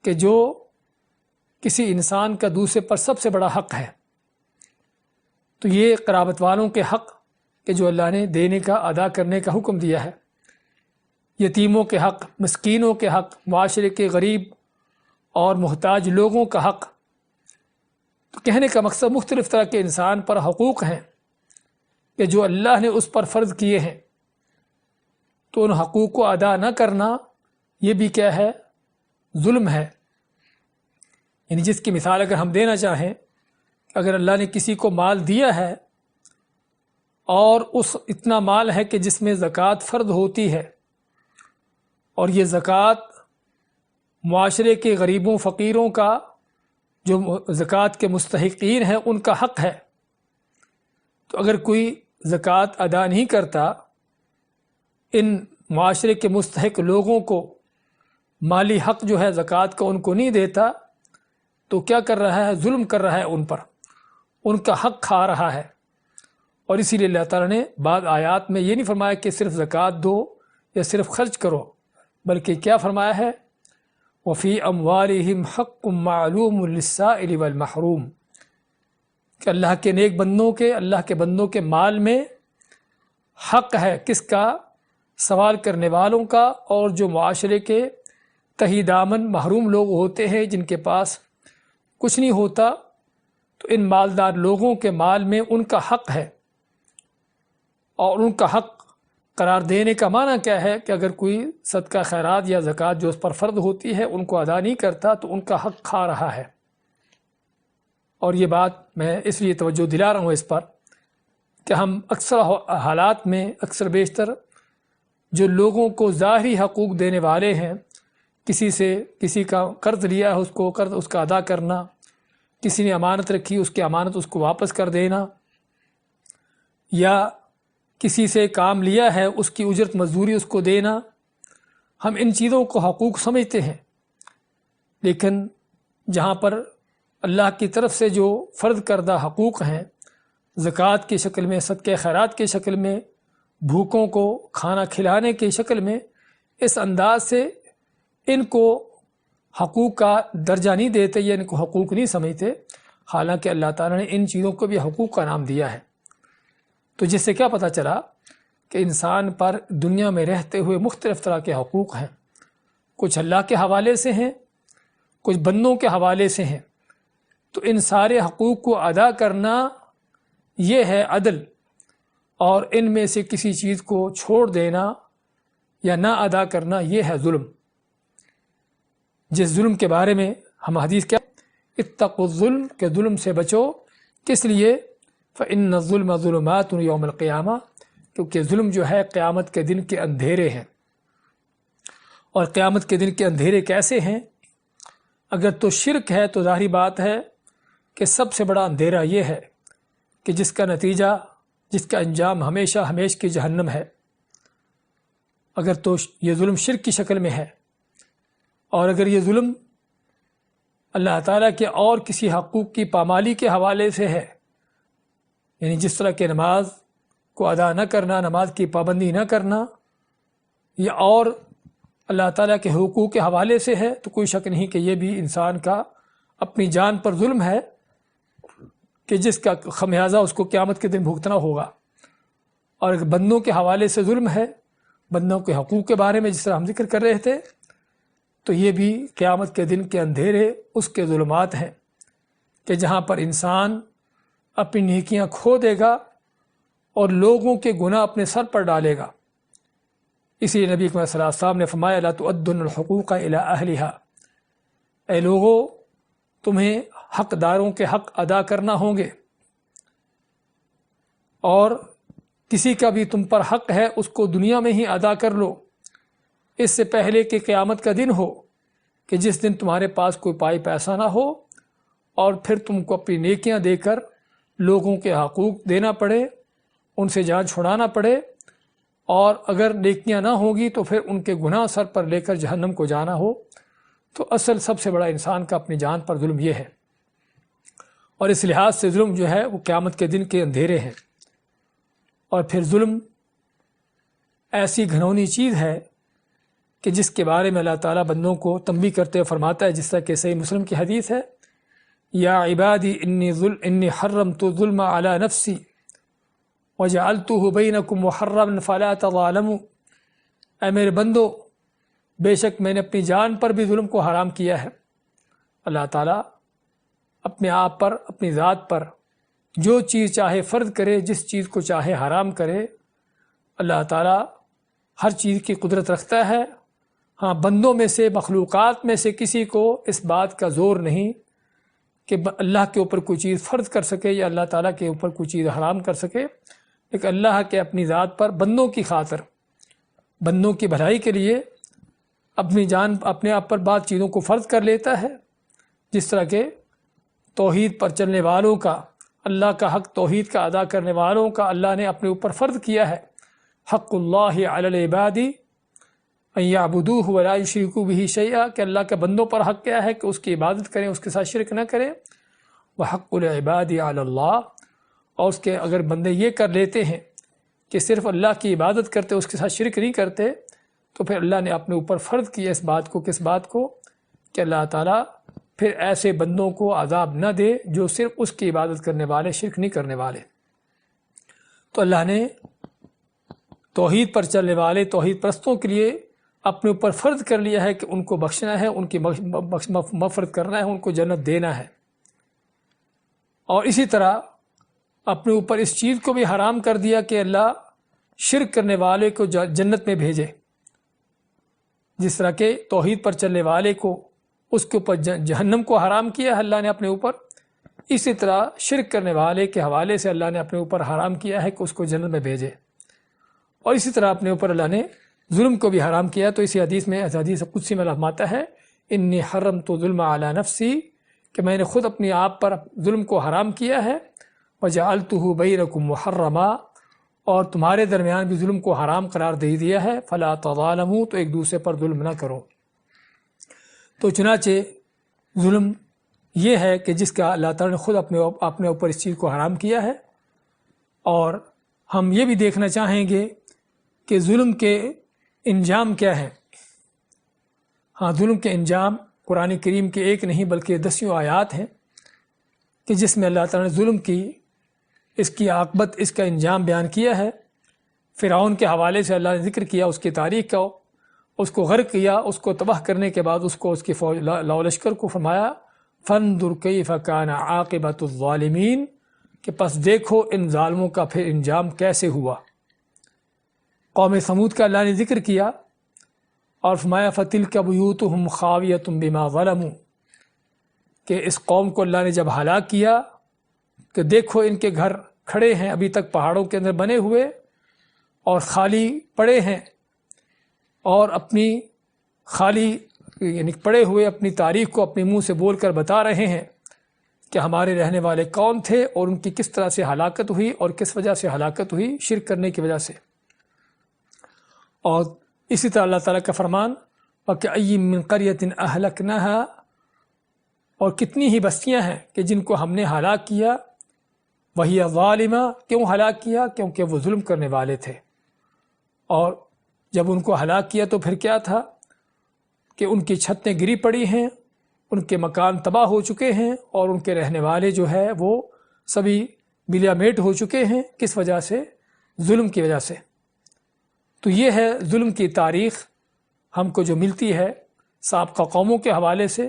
کہ جو کسی انسان کا دوسرے پر سب سے بڑا حق ہے۔ تو یہ قرابت والوں کے حق کہ جو اللہ نے دینے کا ادا کرنے کا حکم دیا ہے، یتیموں کے حق، مسکینوں کے حق، معاشرے کے غریب اور محتاج لوگوں کا حق۔ تو کہنے کا مقصد مختلف طرح کے انسان پر حقوق ہیں کہ جو اللہ نے اس پر فرض کیے ہیں، تو ان حقوق کو ادا نہ کرنا یہ بھی کیا ہے؟ ظلم ہے۔ یعنی جس کی مثال اگر ہم دینا چاہیں، اگر اللہ نے کسی کو مال دیا ہے اور اس اتنا مال ہے کہ جس میں زکوٰۃ فرض ہوتی ہے، اور یہ زکوٰۃ معاشرے کے غریبوں فقیروں کا جو زکوٰۃ کے مستحقین ہیں ان کا حق ہے، تو اگر کوئی زکوٰۃ ادا نہیں کرتا، ان معاشرے کے مستحق لوگوں کو مالی حق جو ہے زکوٰۃ کا ان کو نہیں دیتا، تو کیا کر رہا ہے؟ ظلم کر رہا ہے ان پر، ان کا حق کھا رہا ہے۔ اور اسی لیے اللہ تعالیٰ نے بعض آیات میں یہ نہیں فرمایا کہ صرف زکوٰۃ دو یا صرف خرچ کرو، بلکہ کیا فرمایا ہے؟ وَفِي أَمْوَالِهِمْ حَقٌّ مَّعْلُومٌ لِلسَّائِلِ وَالْمَحْرُومِ، کہ اللہ کے نیک بندوں کے، اللہ کے بندوں کے مال میں حق ہے، کس کا؟ سوال کرنے والوں کا، اور جو معاشرے کے تہی دامن محروم لوگ ہوتے ہیں جن کے پاس کچھ نہیں ہوتا، تو ان مالدار لوگوں کے مال میں ان کا حق ہے۔ اور ان کا حق قرار دینے کا معنی کیا ہے؟ کہ اگر کوئی صدقہ خیرات یا زکوٰۃ جو اس پر فرض ہوتی ہے ان کو ادا نہیں کرتا، تو ان کا حق کھا رہا ہے۔ اور یہ بات میں اس لیے توجہ دلا رہا ہوں اس پر کہ ہم اکثر حالات میں اکثر بیشتر جو لوگوں کو ظاہری حقوق دینے والے ہیں، کسی سے کسی کا قرض لیا ہے، اس کو قرض اس کا ادا کرنا، کسی نے امانت رکھی اس کی امانت اس کو واپس کر دینا، یا کسی سے کام لیا ہے اس کی اجرت مزدوری اس کو دینا، ہم ان چیزوں کو حقوق سمجھتے ہیں۔ لیکن جہاں پر اللہ کی طرف سے جو فرض کردہ حقوق ہیں، زکوٰۃ کی شکل میں، صدقہ خیرات کی شکل میں، بھوکوں کو کھانا کھلانے کی شکل میں، اس انداز سے ان کو حقوق کا درجہ نہیں دیتے یا ان کو حقوق نہیں سمجھتے، حالانکہ اللہ تعالیٰ نے ان چیزوں کو بھی حقوق کا نام دیا ہے۔ تو جس سے کیا پتہ چلا کہ انسان پر دنیا میں رہتے ہوئے مختلف طرح کے حقوق ہیں، کچھ اللہ کے حوالے سے ہیں، کچھ بندوں کے حوالے سے ہیں۔ تو ان سارے حقوق کو ادا کرنا یہ ہے عدل، اور ان میں سے کسی چیز کو چھوڑ دینا یا نہ ادا کرنا یہ ہے ظلم۔ جس ظلم کے بارے میں ہم حدیث کیا، اتقوا الظلم، کہ ظلم سے بچو۔ کس لیے؟ فإن الظلم ظلمات یوم القیامہ، کیونکہ ظلم جو ہے قیامت کے دن کے اندھیرے ہیں۔ اور قیامت کے دن کے اندھیرے کیسے ہیں؟ اگر تو شرک ہے تو ظاہری بات ہے کہ سب سے بڑا اندھیرا یہ ہے کہ جس کا نتیجہ، جس کا انجام ہمیشہ ہمیشہ کی جہنم ہے۔ اگر تو یہ ظلم شرک کی شکل میں ہے، اور اگر یہ ظلم اللہ تعالیٰ کے اور کسی حقوق کی پامالی کے حوالے سے ہے، یعنی جس طرح کہ نماز کو ادا نہ کرنا، نماز کی پابندی نہ کرنا، یا اور اللہ تعالیٰ کے حقوق کے حوالے سے ہے، تو کوئی شک نہیں کہ یہ بھی انسان کا اپنی جان پر ظلم ہے کہ جس کا خمیازہ اس کو قیامت کے دن بھگتنا ہوگا۔ اور اگر بندوں کے حوالے سے ظلم ہے، بندوں کے حقوق کے بارے میں جس طرح ہم ذکر کر رہے تھے، تو یہ بھی قیامت کے دن کے اندھیرے اس کے ظلمات ہیں کہ جہاں پر انسان اپنی نیکیاں کھو دے گا اور لوگوں کے گناہ اپنے سر پر ڈالے گا۔ اسی لیے نبی صلی اللہ علیہ وسلم نے فرمایا لا تؤدون الحقوق الی اہلھا، اے لوگو تمہیں حقداروں کے حق ادا کرنا ہوں گے، اور کسی کا بھی تم پر حق ہے اس کو دنیا میں ہی ادا کر لو، اس سے پہلے کہ قیامت کا دن ہو، کہ جس دن تمہارے پاس کوئی پائی پیسہ نہ ہو، اور پھر تم کو اپنی نیکیاں دے کر لوگوں کے حقوق دینا پڑے، ان سے جان چھڑانا پڑے، اور اگر نیکیاں نہ ہوگی تو پھر ان کے گناہ سر پر لے کر جہنم کو جانا ہو۔ تو اصل سب سے بڑا انسان کا اپنی جان پر ظلم یہ ہے، اور اس لحاظ سے ظلم جو ہے وہ قیامت کے دن کے اندھیرے ہیں۔ اور پھر ظلم ایسی گھنونی چیز ہے کہ جس کے بارے میں اللہ تعالیٰ بندوں کو تنبیہ کرتے ہوئے فرماتا ہے، جس طرح کہ صحیح مسلم کی حدیث ہے، یا عبادی انی حرمت الظلم علی نفسی وَجَعَلْتُهُ بَيْنَكُمْ مُحَرَّمًا فَلَا تَظَالَمُوا، اے میرے بندو بے شک میں نے اپنی جان پر بھی ظلم کو حرام کیا ہے۔ اللہ تعالیٰ اپنے آپ پر، اپنی ذات پر جو چیز چاہے فرض کرے، جس چیز کو چاہے حرام کرے۔ اللہ تعالیٰ ہر چیز کی قدرت رکھتا ہے۔ ہاں، بندوں میں سے، مخلوقات میں سے کسی کو اس بات کا زور نہیں کہ اللہ کے اوپر کوئی چیز فرض کر سکے یا اللہ تعالیٰ کے اوپر کوئی چیز حرام کر سکے، لیکن اللہ کے اپنی ذات پر بندوں کی خاطر، بندوں کی بھلائی کے لیے اپنی جان، اپنے آپ پر بعض چیزوں کو فرض کر لیتا ہے، جس طرح کہ توحید پر چلنے والوں کا، اللہ کا حق توحید کا ادا کرنے والوں کا اللہ نے اپنے اوپر فرض کیا ہے۔ حق اللہ علی العباد ان یعبدوہ ولا یشرکوا بہ شیئا، کہ اللہ کے بندوں پر حق کیا ہے کہ اس کی عبادت کریں، اس کے ساتھ شرک نہ کریں۔ وحق العباد علی اللہ، اور اس کے اگر بندے یہ کر لیتے ہیں کہ صرف اللہ کی عبادت کرتے، اس کے ساتھ شرک نہیں کرتے، تو پھر اللہ نے اپنے اوپر فرض کیا اس بات کو، کس بات کو، کہ اللہ تعالیٰ پھر ایسے بندوں کو عذاب نہ دے جو صرف اس کی عبادت کرنے والے، شرک نہیں کرنے والے۔ تو اللہ نے توحید پر چلنے والے توحید پرستوں کے لیے اپنے اوپر فرض کر لیا ہے کہ ان کو بخشنا ہے، ان کی مغفرت کرنا ہے، ان کو جنت دینا ہے۔ اور اسی طرح اپنے اوپر اس چیز کو بھی حرام کر دیا کہ اللہ شرک کرنے والے کو جنت میں بھیجے، جس طرح کہ توحید پر چلنے والے کو، اس کے اوپر جہنم کو حرام کیا ہے اللہ نے اپنے اوپر، اسی طرح شرک کرنے والے کے حوالے سے اللہ نے اپنے اوپر حرام کیا ہے کہ اس کو جنت میں بھیجے۔ اور اسی طرح اپنے اوپر اللہ نے ظلم کو بھی حرام کیا۔ تو اسی حدیث میں، حدیث قدسی میں فرماتا ہے انی حرمت الظلم علی نفسی، کہ میں نے خود اپنے آپ پر ظلم کو حرام کیا ہے، وجعلتہ بینکم محرما، اور تمہارے درمیان بھی ظلم کو حرام قرار دے دیا ہے، فلا تظالموا، تو ایک دوسرے پر ظلم نہ کرو۔ تو چنانچہ ظلم یہ ہے کہ جس کا اللہ تعالیٰ نے خود اپنے اوپر اس چیز کو حرام کیا ہے۔ اور ہم یہ بھی دیکھنا چاہیں گے کہ ظلم کے انجام کیا ہیں۔ ہاں، ظلم کے انجام قرآن کریم کے ایک نہیں بلکہ 10 آیات ہیں کہ جس میں اللہ تعالیٰ نے ظلم کی، اس کی عاقبت، اس کا انجام بیان کیا ہے۔ فرعون کے حوالے سے اللہ نے ذکر کیا اس کی تاریخ کا، اس کو غرق کیا، اس کو تباہ کرنے کے بعد اس کو، اس کی فوج لشکر کو فرمایا فانظر کیف کان عاقبۃ الظالمین، کہ پس دیکھو ان ظالموں کا پھر انجام کیسے ہوا۔ قوم ثمود کا اللہ نے ذکر کیا اور فرمایا فتلک بیوتہم خاویۃ بما ظلموا، کہ اس قوم کو اللہ نے جب ہلاک کیا کہ دیکھو ان کے گھر کھڑے ہیں ابھی تک پہاڑوں کے اندر بنے ہوئے اور خالی پڑے ہیں، اور اپنی خالی یعنی پڑے ہوئے اپنی تاریخ کو اپنے منہ سے بول کر بتا رہے ہیں کہ ہمارے رہنے والے کون تھے اور ان کی کس طرح سے ہلاکت ہوئی اور کس وجہ سے ہلاکت ہوئی، شرک کرنے کی وجہ سے۔ اور اسی طرح اللہ تعالیٰ کا فرمان وَكَأَيٍّ مِّن قَرْيَةٍ أَهْلَكْنَاهَا، اور کتنی ہی بستیاں ہیں کہ جن کو ہم نے ہلاک کیا، وَهِيَ ظَالِمَةٌ، کیوں ہلاک کیا؟ کیونکہ وہ ظلم کرنے والے تھے۔ اور جب ان کو ہلاک کیا تو پھر کیا تھا کہ ان کی چھتیں گری پڑی ہیں، ان کے مکان تباہ ہو چکے ہیں، اور ان کے رہنے والے جو ہے وہ سبھی بلا میٹ ہو چکے ہیں۔ کس وجہ سے؟ ظلم کی وجہ سے۔ تو یہ ہے ظلم کی تاریخ ہم کو جو ملتی ہے سابقہ قوموں کے حوالے سے۔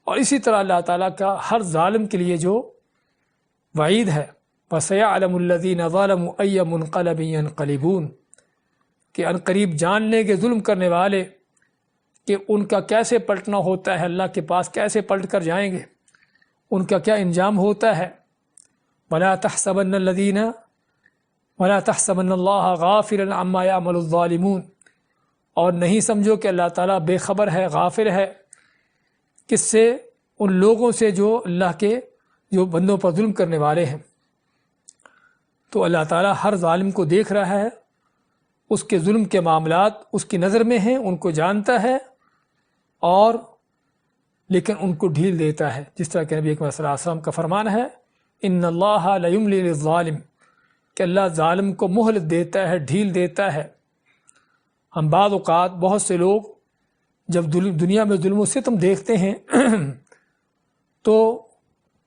اور اسی طرح اللہ تعالیٰ کا ہر ظالم کے لیے جو وعید ہے وَسَيَعْلَمُ الَّذِينَ ظَلَمُوا أَيَّ مُنْقَلَبٍ يَنْقَلِبُونَ، کہ ان قریب جان لیں گے ظلم کرنے والے کہ ان کا کیسے پلٹنا ہوتا ہے، اللہ کے پاس کیسے پلٹ کر جائیں گے، ان کا کیا انجام ہوتا ہے۔ وَلَا تَحْسَبَنَّ الَّذِينَ وَلَا تَحْسَبَنَّ اللَّهَ غَافِلًا عَمَّا يَعْمَلُ الظَّالِمُونَ، اور نہیں سمجھو کہ اللہ تعالیٰ بے خبر ہے، غافل ہے، کس سے؟ ان لوگوں سے جو اللہ کے، جو بندوں پر ظلم کرنے والے ہیں۔ تو اللہ تعالیٰ ہر ظالم کو دیکھ رہا ہے، اس کے ظلم کے معاملات اس کی نظر میں ہیں، ان کو جانتا ہے، اور لیکن ان کو ڈھیل دیتا ہے، جس طرح کہ نبی اکرم صلی اللہ علیہ وسلم کا فرمان ہے ان اللہ لیملی للظالم، کہ اللہ ظالم کو مہلت دیتا ہے، ڈھیل دیتا ہے۔ ہم بعض اوقات بہت سے لوگ جب دنیا میں ظلم و ستم دیکھتے ہیں تو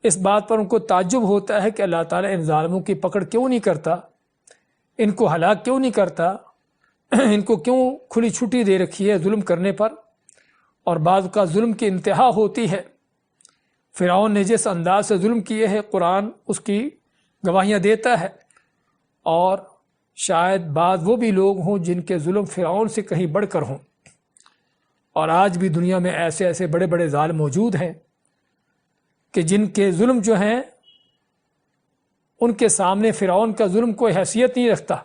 اس بات پر ان کو تعجب ہوتا ہے کہ اللہ تعالیٰ ان ظالموں کی پکڑ کیوں نہیں کرتا، ان کو ہلاک کیوں نہیں کرتا؟ ان کو کیوں کھلی چھٹی دے رکھی ہے ظلم کرنے پر؟ اور بعض کا ظلم کی انتہا ہوتی ہے۔ فرعون نے جس انداز سے ظلم کیے ہے قرآن اس کی گواہیاں دیتا ہے، اور شاید بعض وہ بھی لوگ ہوں جن کے ظلم فرعون سے کہیں بڑھ کر ہوں۔ اور آج بھی دنیا میں ایسے ایسے بڑے بڑے ظالم موجود ہیں کہ جن کے ظلم جو ہیں ان کے سامنے فرعون کا ظلم کوئی حیثیت نہیں رکھتا۔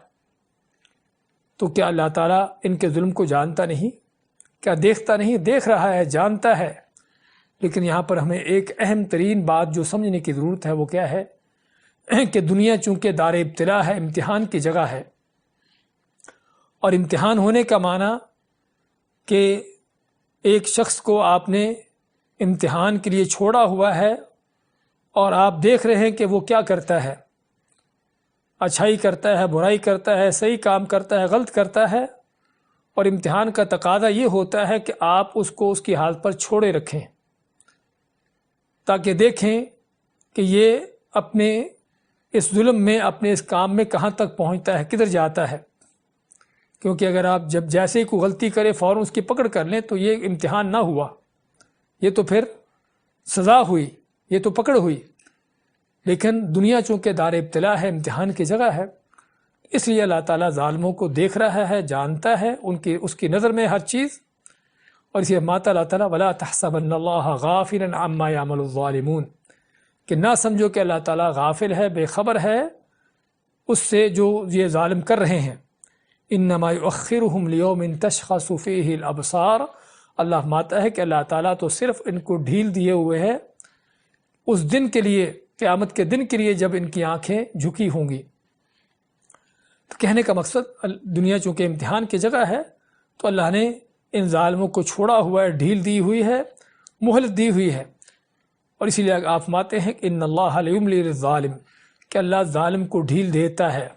تو کیا اللہ تعالیٰ ان کے ظلم کو جانتا نہیں؟ کیا دیکھتا نہیں؟ دیکھ رہا ہے، جانتا ہے۔ لیکن یہاں پر ہمیں ایک اہم ترین بات جو سمجھنے کی ضرورت ہے وہ کیا ہے کہ دنیا چونکہ دار ابتلا ہے، امتحان کی جگہ ہے، اور امتحان ہونے کا معنی کہ ایک شخص کو آپ نے امتحان کے لیے چھوڑا ہوا ہے اور آپ دیکھ رہے ہیں کہ وہ کیا کرتا ہے، اچھائی کرتا ہے، برائی کرتا ہے، صحیح کام کرتا ہے، غلط کرتا ہے، اور امتحان کا تقاضا یہ ہوتا ہے کہ آپ اس کو اس کی حالت پر چھوڑے رکھیں تاکہ دیکھیں کہ یہ اپنے اس ظلم میں، اپنے اس کام میں کہاں تک پہنچتا ہے، کدھر جاتا ہے۔ کیونکہ اگر آپ جب جیسے ہی کوئی غلطی کرے فوراً اس کی پکڑ کر لیں تو یہ امتحان نہ ہوا، یہ تو پھر سزا ہوئی، یہ تو پکڑ ہوئی۔ لیکن دنیا چونکہ دار ابتلا ہے، امتحان کی جگہ ہے، اس لیے اللہ تعالیٰ ظالموں کو دیکھ رہا ہے، جانتا ہے اس کی نظر میں ہر چیز۔ اور اسی ماتا اللہ تعالیٰ وَلَا تَحْسَبَنَّ اللَّهَ غَافِلًا عَمَّا يَعْمَلُ الظَّالِمُونَ، کہ نہ سمجھو کہ اللہ تعالیٰ غافل ہے، بے خبر ہے اس سے جو یہ ظالم کر رہے ہیں۔ انما یؤخرهم لیوم تشخص فیہ الابصار، اللہ فرماتا ہے کہ اللہ تعالیٰ تو صرف ان کو ڈھیل دیے ہوئے ہے اس دن کے لیے، قیامت کے دن کے لیے جب ان کی آنکھیں جھکی ہوں گی۔ تو کہنے کا مقصد دنیا چونکہ امتحان کی جگہ ہے تو اللہ نے ان ظالموں کو چھوڑا ہوا ہے، ڈھیل دی ہوئی ہے، مہلت دی ہوئی ہے۔ اور اسی لیے آپ فرماتے ہیں کہ ان اللہ لیملی للظالم، کہ اللہ ظالم کو ڈھیل دیتا ہے،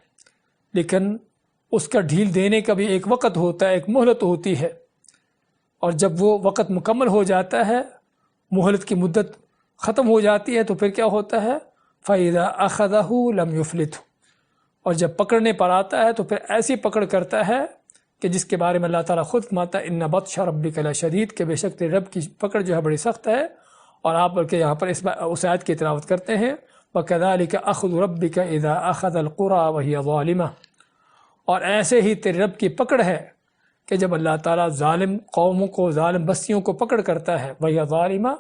لیکن اس کا ڈھیل دینے کا بھی ایک وقت ہوتا ہے، ایک مہلت ہوتی ہے، اور جب وہ وقت مکمل ہو جاتا ہے، مہلت کی مدت ختم ہو جاتی ہے، تو پھر کیا ہوتا ہے؟ فَإِذَا أَخَذَهُ لَمْ يُفْلِتْهُ، اور جب پکڑنے پر آتا ہے تو پھر ایسی پکڑ کرتا ہے کہ جس کے بارے میں اللہ تعالیٰ خود فرماتا ہے اِنَّ بَطْشَ رَبِّكَ لَشَدِيدٌ، کہ بے شک تیرے رب کی پکڑ جو ہے بڑی سخت ہے۔ اور آپ بلکہ یہاں پر اس آیت کی تلاوت کرتے ہیں وَكَذَلِكَ أَخْذُ رَبِّكَ إِذَا أَخَذَ الْقُرَى وَهِيَ ظَالِمَةٌ، اور ایسے ہی تیرے رب کی پکڑ ہے کہ جب اللہ تعالیٰ ظالم قوموں کو، ظالم بستیوں کو پکڑ کرتا ہے، وَهِيَ ظَالِمَةٌ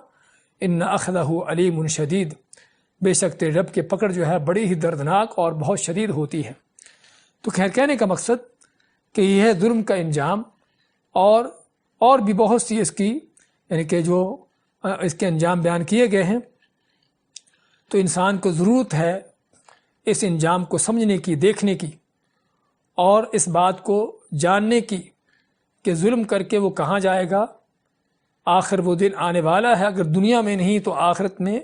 إِنَّ أَخْذَهُ عَلِيمٌ شَدِيدٌ، بے شک تیرے رب کی پکڑ جو ہے بڑی ہی دردناک اور بہت شدید ہوتی ہے۔ تو خیر کہنے کا مقصد کہ یہ ہے ظلم کا انجام، اور بھی بہت سی اس کی یعنی کہ جو اس کے انجام بیان کیے گئے ہیں۔ تو انسان کو ضرورت ہے اس انجام کو سمجھنے کی، دیکھنے کی، اور اس بات کو جاننے کی کہ ظلم کر کے وہ کہاں جائے گا۔ آخر وہ دن آنے والا ہے، اگر دنیا میں نہیں تو آخرت میں،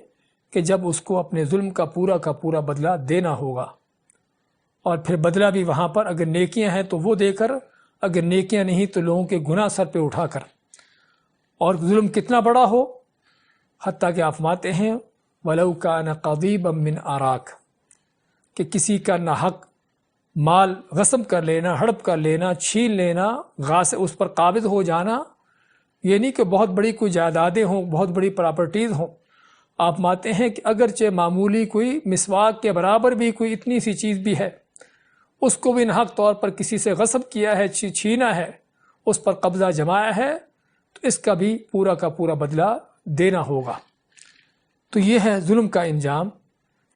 کہ جب اس کو اپنے ظلم کا پورا بدلہ دینا ہوگا، اور پھر بدلہ بھی وہاں پر اگر نیکیاں ہیں تو وہ دے کر، اگر نیکیاں نہیں تو لوگوں کے گناہ سر پہ اٹھا کر۔ اور ظلم کتنا بڑا ہو، حتیٰ کہ آپ فرماتے ہیں وَلَوْ كَانَ قَضِيبًا مِّنْ أَرَاكَ، کہ کسی کا ناحق مال غصب کر لینا، ہڑپ کر لینا، چھین لینا، اس پر قابض ہو جانا، یہ نہیں کہ بہت بڑی کوئی جائیدادیں ہوں، بہت بڑی پراپرٹیز ہوں۔ آپ مانتے ہیں کہ اگرچہ معمولی کوئی مسواک کے برابر بھی کوئی اتنی سی چیز بھی ہے، اس کو بھی ناحق طور پر کسی سے غصب کیا ہے، چھینا ہے، اس پر قبضہ جمایا ہے، تو اس کا بھی پورا بدلہ دینا ہوگا۔ تو یہ ہے ظلم کا انجام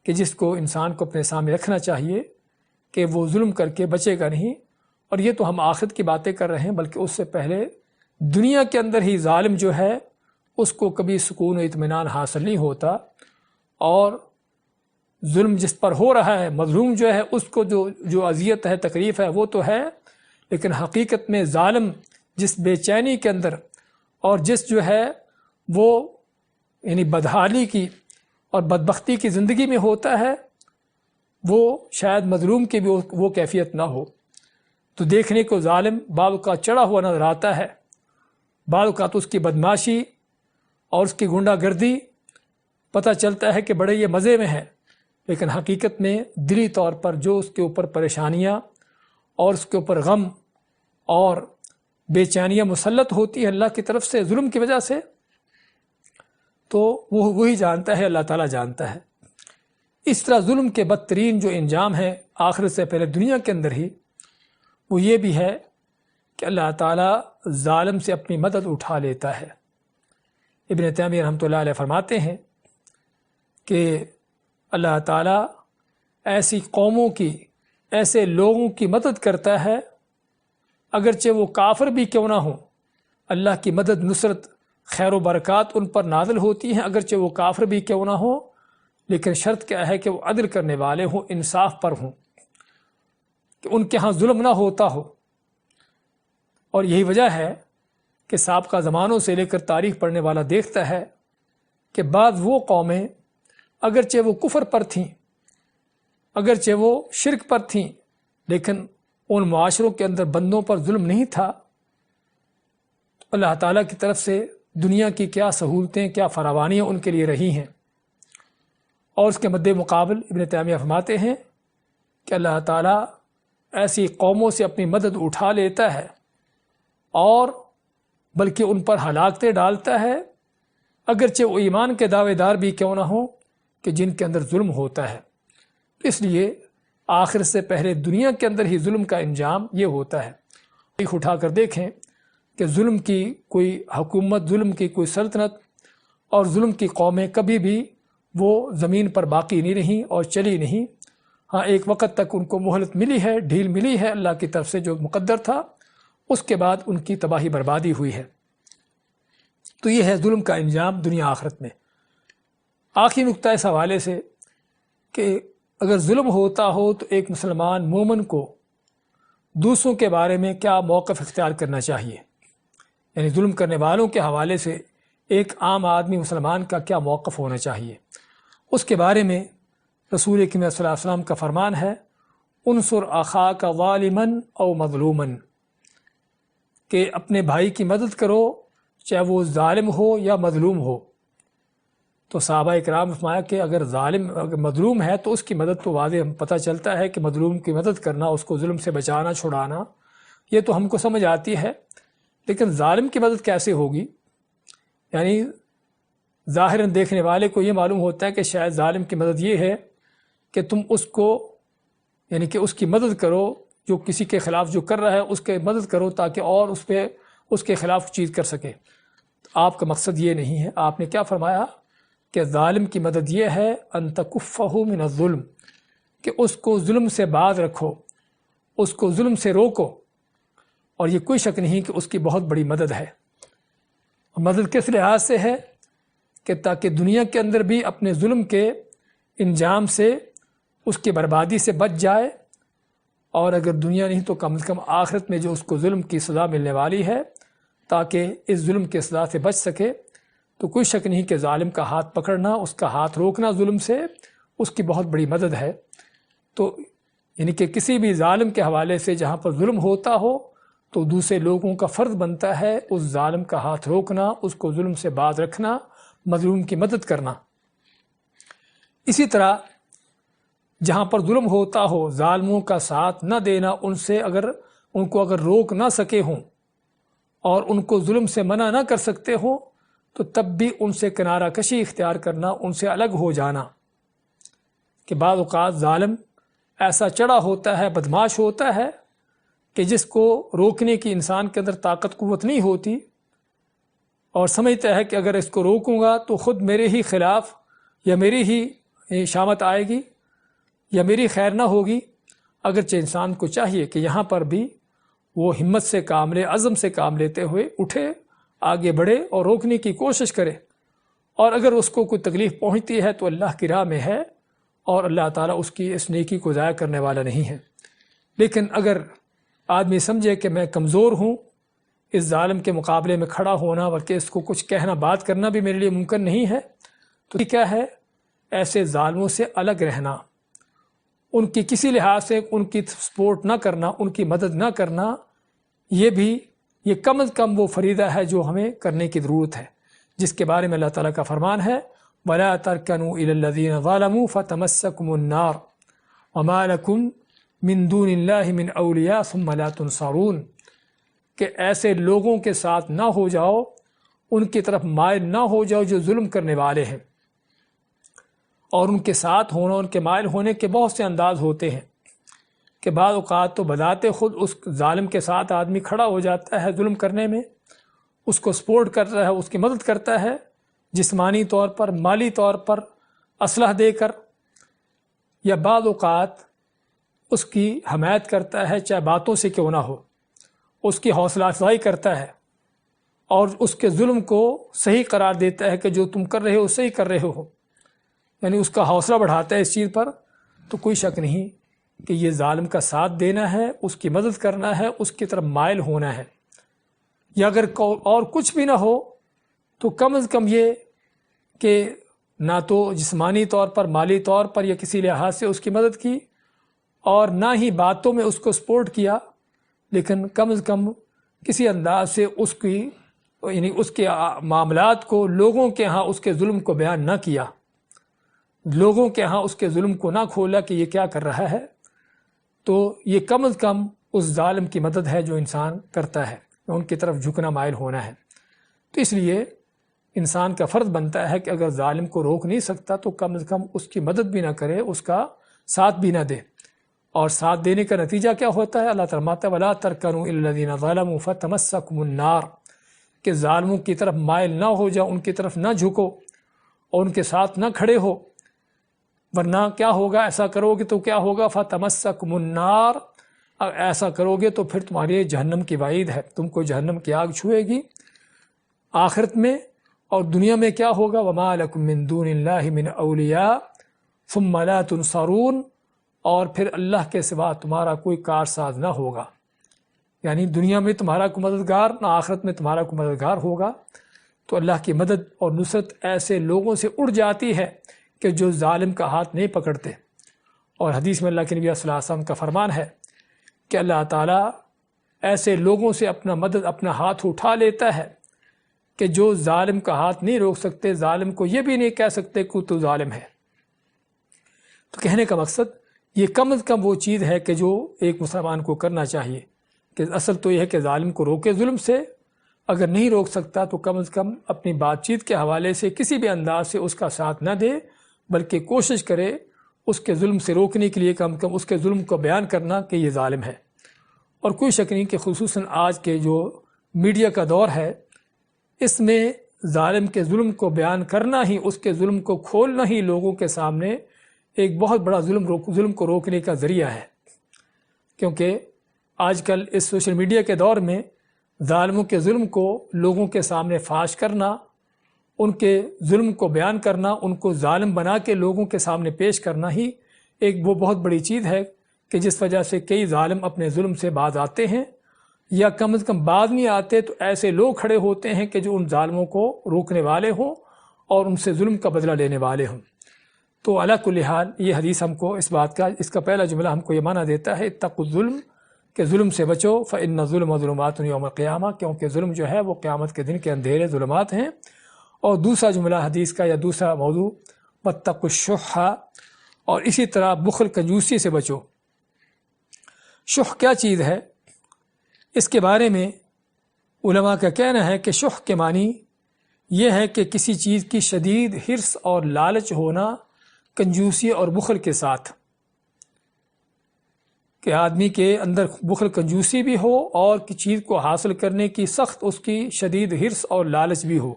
کہ جس کو انسان کو اپنے سامنے رکھنا چاہیے کہ وہ ظلم کر کے بچے گا نہیں۔ اور یہ تو ہم آخرت کی باتیں کر رہے ہیں، بلکہ اس سے پہلے دنیا کے اندر ہی ظالم جو ہے اس کو کبھی سکون و اطمینان حاصل نہیں ہوتا، اور ظلم جس پر ہو رہا ہے، مظلوم جو ہے، اس کو جو اذیت ہے، تکلیف ہے، وہ تو ہے، لیکن حقیقت میں ظالم جس بے چینی کے اندر اور جس جو ہے وہ یعنی بدحالی کی اور بدبختی کی زندگی میں ہوتا ہے، وہ شاید مظلوم کی بھی وہ کیفیت نہ ہو۔ تو دیکھنے کو ظالم بعض کا چڑھا ہوا نظر آتا ہے، بعض کا تو اس کی بدماشی اور اس کی گنڈا گردی پتہ چلتا ہے کہ بڑے یہ مزے میں ہے، لیکن حقیقت میں دلی طور پر جو اس کے اوپر پریشانیاں اور اس کے اوپر غم اور بے چینیاں مسلط ہوتی ہیں اللہ کی طرف سے ظلم کی وجہ سے، تو وہ وہی جانتا ہے، اللہ تعالیٰ جانتا ہے۔ اس طرح ظلم کے بدترین جو انجام ہے آخرت سے پہلے دنیا کے اندر ہی، وہ یہ بھی ہے کہ اللہ تعالیٰ ظالم سے اپنی مدد اٹھا لیتا ہے۔ ابن تیمیہ رحمۃ اللہ علیہ فرماتے ہیں کہ اللہ تعالیٰ ایسی قوموں کی، ایسے لوگوں کی مدد کرتا ہے اگرچہ وہ کافر بھی کیوں نہ ہوں، اللہ کی مدد، نصرت، خیر و برکات ان پر نازل ہوتی ہیں اگرچہ وہ کافر بھی کیوں نہ ہوں، لیکن شرط کیا ہے کہ وہ عدل کرنے والے ہوں، انصاف پر ہوں، کہ ان کے ہاں ظلم نہ ہوتا ہو۔ اور یہی وجہ ہے کہ سابقہ زمانوں سے لے کر تاریخ پڑھنے والا دیکھتا ہے کہ بعض وہ قومیں اگرچہ وہ کفر پر تھیں، اگرچہ وہ شرک پر تھیں، لیکن ان معاشروں کے اندر بندوں پر ظلم نہیں تھا۔ اللہ تعالیٰ کی طرف سے دنیا کی کیا سہولتیں، کیا فراوانیاں ان کے لیے رہی ہیں۔ اور اس کے مد مقابل ابن تیمیہ فرماتے ہیں کہ اللہ تعالیٰ ایسی قوموں سے اپنی مدد اٹھا لیتا ہے اور بلکہ ان پر ہلاکتیں ڈالتا ہے اگرچہ وہ ایمان کے دعوے دار بھی کیوں نہ ہوں، کہ جن کے اندر ظلم ہوتا ہے۔ اس لیے آخر سے پہلے دنیا کے اندر ہی ظلم کا انجام یہ ہوتا ہے۔ ایک اٹھا کر دیکھیں کہ ظلم کی کوئی حکومت، ظلم کی کوئی سلطنت اور ظلم کی قومیں کبھی بھی وہ زمین پر باقی نہیں رہیں اور چلی نہیں۔ ہاں، ایک وقت تک ان کو مہلت ملی ہے، ڈھیل ملی ہے اللہ کی طرف سے جو مقدر تھا، اس کے بعد ان کی تباہی بربادی ہوئی ہے۔ تو یہ ہے ظلم کا انجام دنیا آخرت میں۔ آخری نقطہ اس حوالے سے کہ اگر ظلم ہوتا ہو تو ایک مسلمان مومن کو دوسروں کے بارے میں کیا موقف اختیار کرنا چاہیے، یعنی ظلم کرنے والوں کے حوالے سے ایک عام آدمی مسلمان کا کیا موقف ہونا چاہیے، اس کے بارے میں رسول کریم صلی اللہ علیہ وسلم کا فرمان ہے، انصر اخاک ظالما او مظلوما، کہ اپنے بھائی کی مدد کرو چاہے وہ ظالم ہو یا مظلوم ہو۔ تو صحابہ اکرام نے فرمایا کہ اگر مظلوم ہے تو اس کی مدد تو واضح پتہ چلتا ہے کہ مظلوم کی مدد کرنا، اس کو ظلم سے بچانا، چھڑانا، یہ تو ہم کو سمجھ آتی ہے، لیکن ظالم کی مدد کیسے ہوگی؟ یعنی ظاہراً دیکھنے والے کو یہ معلوم ہوتا ہے کہ شاید ظالم کی مدد یہ ہے کہ تم اس کو، یعنی کہ اس کی مدد کرو، جو کسی کے خلاف جو کر رہا ہے اس کے مدد کرو تاکہ اور اس کے خلاف چیز کر سکے۔ آپ کا مقصد یہ نہیں ہے۔ آپ نے کیا فرمایا کہ ظالم کی مدد یہ ہے ان تکفہ من الظلم، کہ اس کو ظلم سے باز رکھو، اس کو ظلم سے روکو۔ اور یہ کوئی شک نہیں کہ اس کی بہت بڑی مدد ہے۔ مدد کس لحاظ سے ہے؟ کہ تاکہ دنیا کے اندر بھی اپنے ظلم کے انجام سے، اس کی بربادی سے بچ جائے، اور اگر دنیا نہیں تو کم از کم آخرت میں جو اس کو ظلم کی سزا ملنے والی ہے، تاکہ اس ظلم کی سزا سے بچ سکے۔ تو کوئی شک نہیں کہ ظالم کا ہاتھ پکڑنا، اس کا ہاتھ روکنا ظلم سے، اس کی بہت بڑی مدد ہے۔ تو یعنی کہ کسی بھی ظالم کے حوالے سے جہاں پر ظلم ہوتا ہو تو دوسرے لوگوں کا فرض بنتا ہے اس ظالم کا ہاتھ روکنا، اس کو ظلم سے باز رکھنا، مظلوم کی مدد کرنا۔ اسی طرح جہاں پر ظلم ہوتا ہو، ظالموں کا ساتھ نہ دینا، ان کو اگر روک نہ سکے ہوں اور ان کو ظلم سے منع نہ کر سکتے ہوں، تو تب بھی ان سے کنارہ کشی اختیار کرنا، ان سے الگ ہو جانا۔ کہ بعض اوقات ظالم ایسا چڑھا ہوتا ہے، بدماش ہوتا ہے، کہ جس کو روکنے کی انسان کے اندر طاقت قوت نہیں ہوتی، اور سمجھتا ہے کہ اگر اس کو روکوں گا تو خود میرے ہی خلاف یا میری ہی شامت آئے گی یا میری خیر نہ ہوگی۔ اگرچہ انسان کو چاہیے کہ یہاں پر بھی وہ ہمت سے کام لے، عزم سے کام لیتے ہوئے اٹھے، آگے بڑھے اور روکنے کی کوشش کرے، اور اگر اس کو کوئی تکلیف پہنچتی ہے تو اللہ کی راہ میں ہے، اور اللہ تعالیٰ اس کی اس نیکی کو ضائع کرنے والا نہیں ہے۔ لیکن اگر آدمی سمجھے کہ میں کمزور ہوں، اس ظالم کے مقابلے میں کھڑا ہونا بلکہ اس کو کچھ کہنا، بات کرنا بھی میرے لیے ممکن نہیں ہے، تو کیا ہے؟ ایسے ظالموں سے الگ رہنا، ان کی کسی لحاظ سے ان کی سپورٹ نہ کرنا، ان کی مدد نہ کرنا، یہ کم از کم وہ فریضہ ہے جو ہمیں کرنے کی ضرورت ہے، جس کے بارے میں اللہ تعالیٰ کا فرمان ہے وَلَا تَرْكَنُوا إِلَى الَّذِينَ ظَلَمُوا فَتَمَسَّكُمُ النَّارُ وَمَا لَكُمْ من دون اللہ من اولیاء ثم لا تنصرون، کہ ایسے لوگوں کے ساتھ نہ ہو جاؤ، ان کی طرف مائل نہ ہو جاؤ جو ظلم کرنے والے ہیں۔ اور ان کے ساتھ ہونا، ان کے مائل ہونے کے بہت سے انداز ہوتے ہیں کہ بعض اوقات تو بذات خود اس ظالم کے ساتھ آدمی کھڑا ہو جاتا ہے ظلم کرنے میں، اس کو سپورٹ کرتا ہے، اس کی مدد کرتا ہے جسمانی طور پر، مالی طور پر، اسلحہ دے کر، یا بعض اوقات اس کی حمایت کرتا ہے چاہے باتوں سے کیوں نہ ہو، اس کی حوصلہ افزائی کرتا ہے اور اس کے ظلم کو صحیح قرار دیتا ہے کہ جو تم کر رہے ہو صحیح کر رہے ہو، یعنی اس کا حوصلہ بڑھاتا ہے اس چیز پر۔ تو کوئی شک نہیں کہ یہ ظالم کا ساتھ دینا ہے، اس کی مدد کرنا ہے، اس کی طرف مائل ہونا ہے۔ یا اگر اور کچھ بھی نہ ہو تو کم از کم یہ کہ نہ تو جسمانی طور پر، مالی طور پر یا کسی لحاظ سے اس کی مدد کی، اور نہ ہی باتوں میں اس کو سپورٹ کیا، لیکن کم از کم کسی انداز سے اس کی یعنی اس کے معاملات کو لوگوں کے ہاں اس کے ظلم کو بیان نہ کیا، لوگوں کے ہاں اس کے ظلم کو نہ کھولا کہ یہ کیا کر رہا ہے۔ تو یہ کم از کم اس ظالم کی مدد ہے جو انسان کرتا ہے، ان کی طرف جھکنا مائل ہونا ہے۔ تو اس لیے انسان کا فرض بنتا ہے کہ اگر ظالم کو روک نہیں سکتا تو کم از کم اس کی مدد بھی نہ کرے، اس کا ساتھ بھی نہ دے۔ اور ساتھ دینے کا نتیجہ کیا ہوتا ہے؟ اللہ فرماتا ہے وَلَا تَرْكَنُوا إِلَّا الَّذِينَ ظَلَمُوا فَتَمَسَّكُمُ النَّارُ، کہ ظالموں کی طرف مائل نہ ہو جاؤ، ان کی طرف نہ جھکو اور ان کے ساتھ نہ کھڑے ہو، ورنہ کیا ہوگا؟ ایسا کرو گے تو کیا ہوگا؟ فَتَمَسَّكُمُ النَّارُ، ایسا کرو گے تو پھر تمہاری جہنم کی وعید ہے، تم کو جہنم کی آگ چھوئے گی آخرت میں، اور دنیا میں کیا ہوگا؟ وَمَا لَكُم مِّن دُونِ اللَّهِ مِنْ أَوْلِيَاءَ ثُمَّ لَا تُنصَرُونَ، اور پھر اللہ کے سوا تمہارا کوئی کارساز نہ ہوگا، یعنی دنیا میں تمہارا کوئی مددگار، نہ آخرت میں تمہارا کوئی مددگار ہوگا۔ تو اللہ کی مدد اور نصرت ایسے لوگوں سے اڑ جاتی ہے کہ جو ظالم کا ہاتھ نہیں پکڑتے۔ اور حدیث میں اللہ کے نبی صلی اللہ علیہ وسلم کا فرمان ہے کہ اللہ تعالیٰ ایسے لوگوں سے اپنا ہاتھ اٹھا لیتا ہے کہ جو ظالم کا ہاتھ نہیں روک سکتے، ظالم کو یہ بھی نہیں کہہ سکتے کہ تو ظالم ہے۔ تو کہنے کا مقصد یہ کم از کم وہ چیز ہے کہ جو ایک مسلمان کو کرنا چاہیے، کہ اصل تو یہ ہے کہ ظالم کو روکے ظلم سے، اگر نہیں روک سکتا تو کم از کم اپنی بات چیت کے حوالے سے کسی بھی انداز سے اس کا ساتھ نہ دے، بلکہ کوشش کرے اس کے ظلم سے روکنے کے لیے، کم کم اس کے ظلم کو بیان کرنا کہ یہ ظالم ہے۔ اور کوئی شک نہیں کہ خصوصاً آج کے جو میڈیا کا دور ہے، اس میں ظالم کے ظلم کو بیان کرنا ہی، اس کے ظلم کو کھولنا ہی لوگوں کے سامنے ایک بہت بڑا ظلم کو روکنے کا ذریعہ ہے، کیونکہ آج کل اس سوشل میڈیا کے دور میں ظالموں کے ظلم کو لوگوں کے سامنے فاش کرنا، ان کے ظلم کو بیان کرنا، ان کو ظالم بنا کے لوگوں کے سامنے پیش کرنا ہی ایک وہ بہت بڑی چیز ہے کہ جس وجہ سے کئی ظالم اپنے ظلم سے باز آتے ہیں، یا کم از کم باز نہیں آتے تو ایسے لوگ کھڑے ہوتے ہیں کہ جو ان ظالموں کو روکنے والے ہوں اور ان سے ظلم کا بدلہ لینے والے ہوں۔ تو علی کل حال یہ حدیث ہم کو اس کا پہلا جملہ ہم کو یہ معنی دیتا ہے اتقوا الظلم، کہ ظلم سے بچو، فإن الظلم ظلمات یوم القیامہ، کیونکہ ظلم جو ہے وہ قیامت کے دن کے اندھیرے ظلمات ہیں۔ اور دوسرا جملہ حدیث کا یا دوسرا موضوع واتقوا الشح، اور اسی طرح بخل کنجوسی سے بچو۔ شح کیا چیز ہے؟ اس کے بارے میں علماء کا کہنا ہے کہ شح کے معنی یہ ہے کہ کسی چیز کی شدید حرص اور لالچ ہونا کنجوسی اور بخل کے ساتھ، کہ آدمی کے اندر بخل کنجوسی بھی ہو اور کسی چیز کو حاصل کرنے کی سخت اس کی شدید حرص اور لالچ بھی ہو۔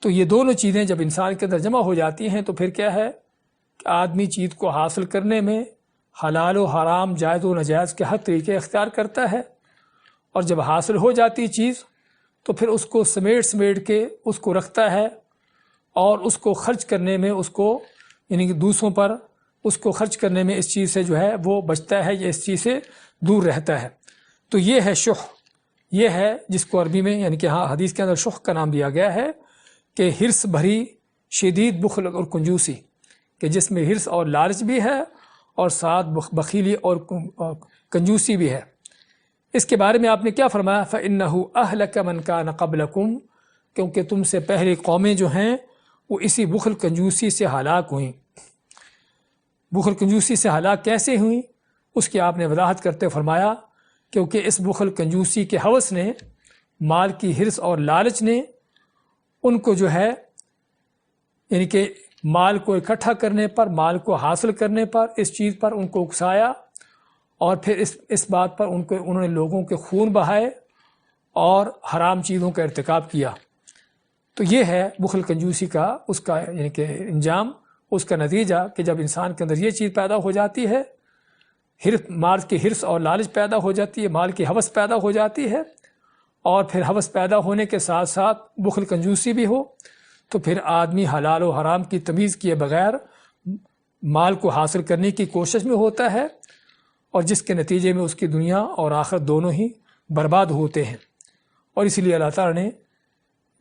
تو یہ دونوں چیزیں جب انسان کے اندر جمع ہو جاتی ہیں تو پھر کیا ہے کہ آدمی چیز کو حاصل کرنے میں حلال و حرام، جائز و ناجائز کے ہر طریقے اختیار کرتا ہے، اور جب حاصل ہو جاتی چیز تو پھر اس کو سمیٹ کے اس کو رکھتا ہے، اور اس کو خرچ کرنے میں اس کو یعنی کہ دوسروں پر اس کو خرچ کرنے میں اس چیز سے جو ہے وہ بچتا ہے یا اس چیز سے دور رہتا ہے۔ تو یہ ہے شح، یہ ہے جس کو عربی میں یعنی کہ ہاں حدیث کے اندر شح کا نام دیا گیا ہے، کہ حرص بھری شدید بخل اور کنجوسی، کہ جس میں حرص اور لالچ بھی ہے اور ساتھ بخیلی اور کنجوسی بھی ہے۔ اس کے بارے میں آپ نے کیا فرمایا؟ فَإِنَّهُ أَهْلَكَ مَنْ كَانَ قَبْلَكُمْ، کیونکہ تم سے پہلے قومیں جو ہیں وہ اسی بخل کنجوسی سے ہلاک ہوئیں۔ بخل کنجوسی سے ہلاک کیسے ہوئیں؟ اس کی آپ نے وضاحت کرتے فرمایا کیونکہ اس بخل کنجوسی کے ہوس نے، مال کی حرص اور لالچ نے ان کو جو ہے یعنی کہ مال کو اکٹھا کرنے پر، مال کو حاصل کرنے پر، اس چیز پر ان کو اکسایا، اور پھر اس بات پر انہوں نے لوگوں کے خون بہائے اور حرام چیزوں کا ارتکاب کیا۔ تو یہ ہے بخل کنجوسی کا اس کا یعنی کہ انجام، اس کا نتیجہ کہ جب انسان کے اندر یہ چیز پیدا ہو جاتی ہے، مال کی حرص اور لالچ پیدا ہو جاتی ہے، مال کی ہوس پیدا ہو جاتی ہے، اور پھر ہوس پیدا ہونے کے ساتھ ساتھ بخل کنجوسی بھی ہو، تو پھر آدمی حلال و حرام کی تمیز کیے بغیر مال کو حاصل کرنے کی کوشش میں ہوتا ہے، اور جس کے نتیجے میں اس کی دنیا اور آخرت دونوں ہی برباد ہوتے ہیں۔ اور اسی لیے اللہ تعالیٰ نے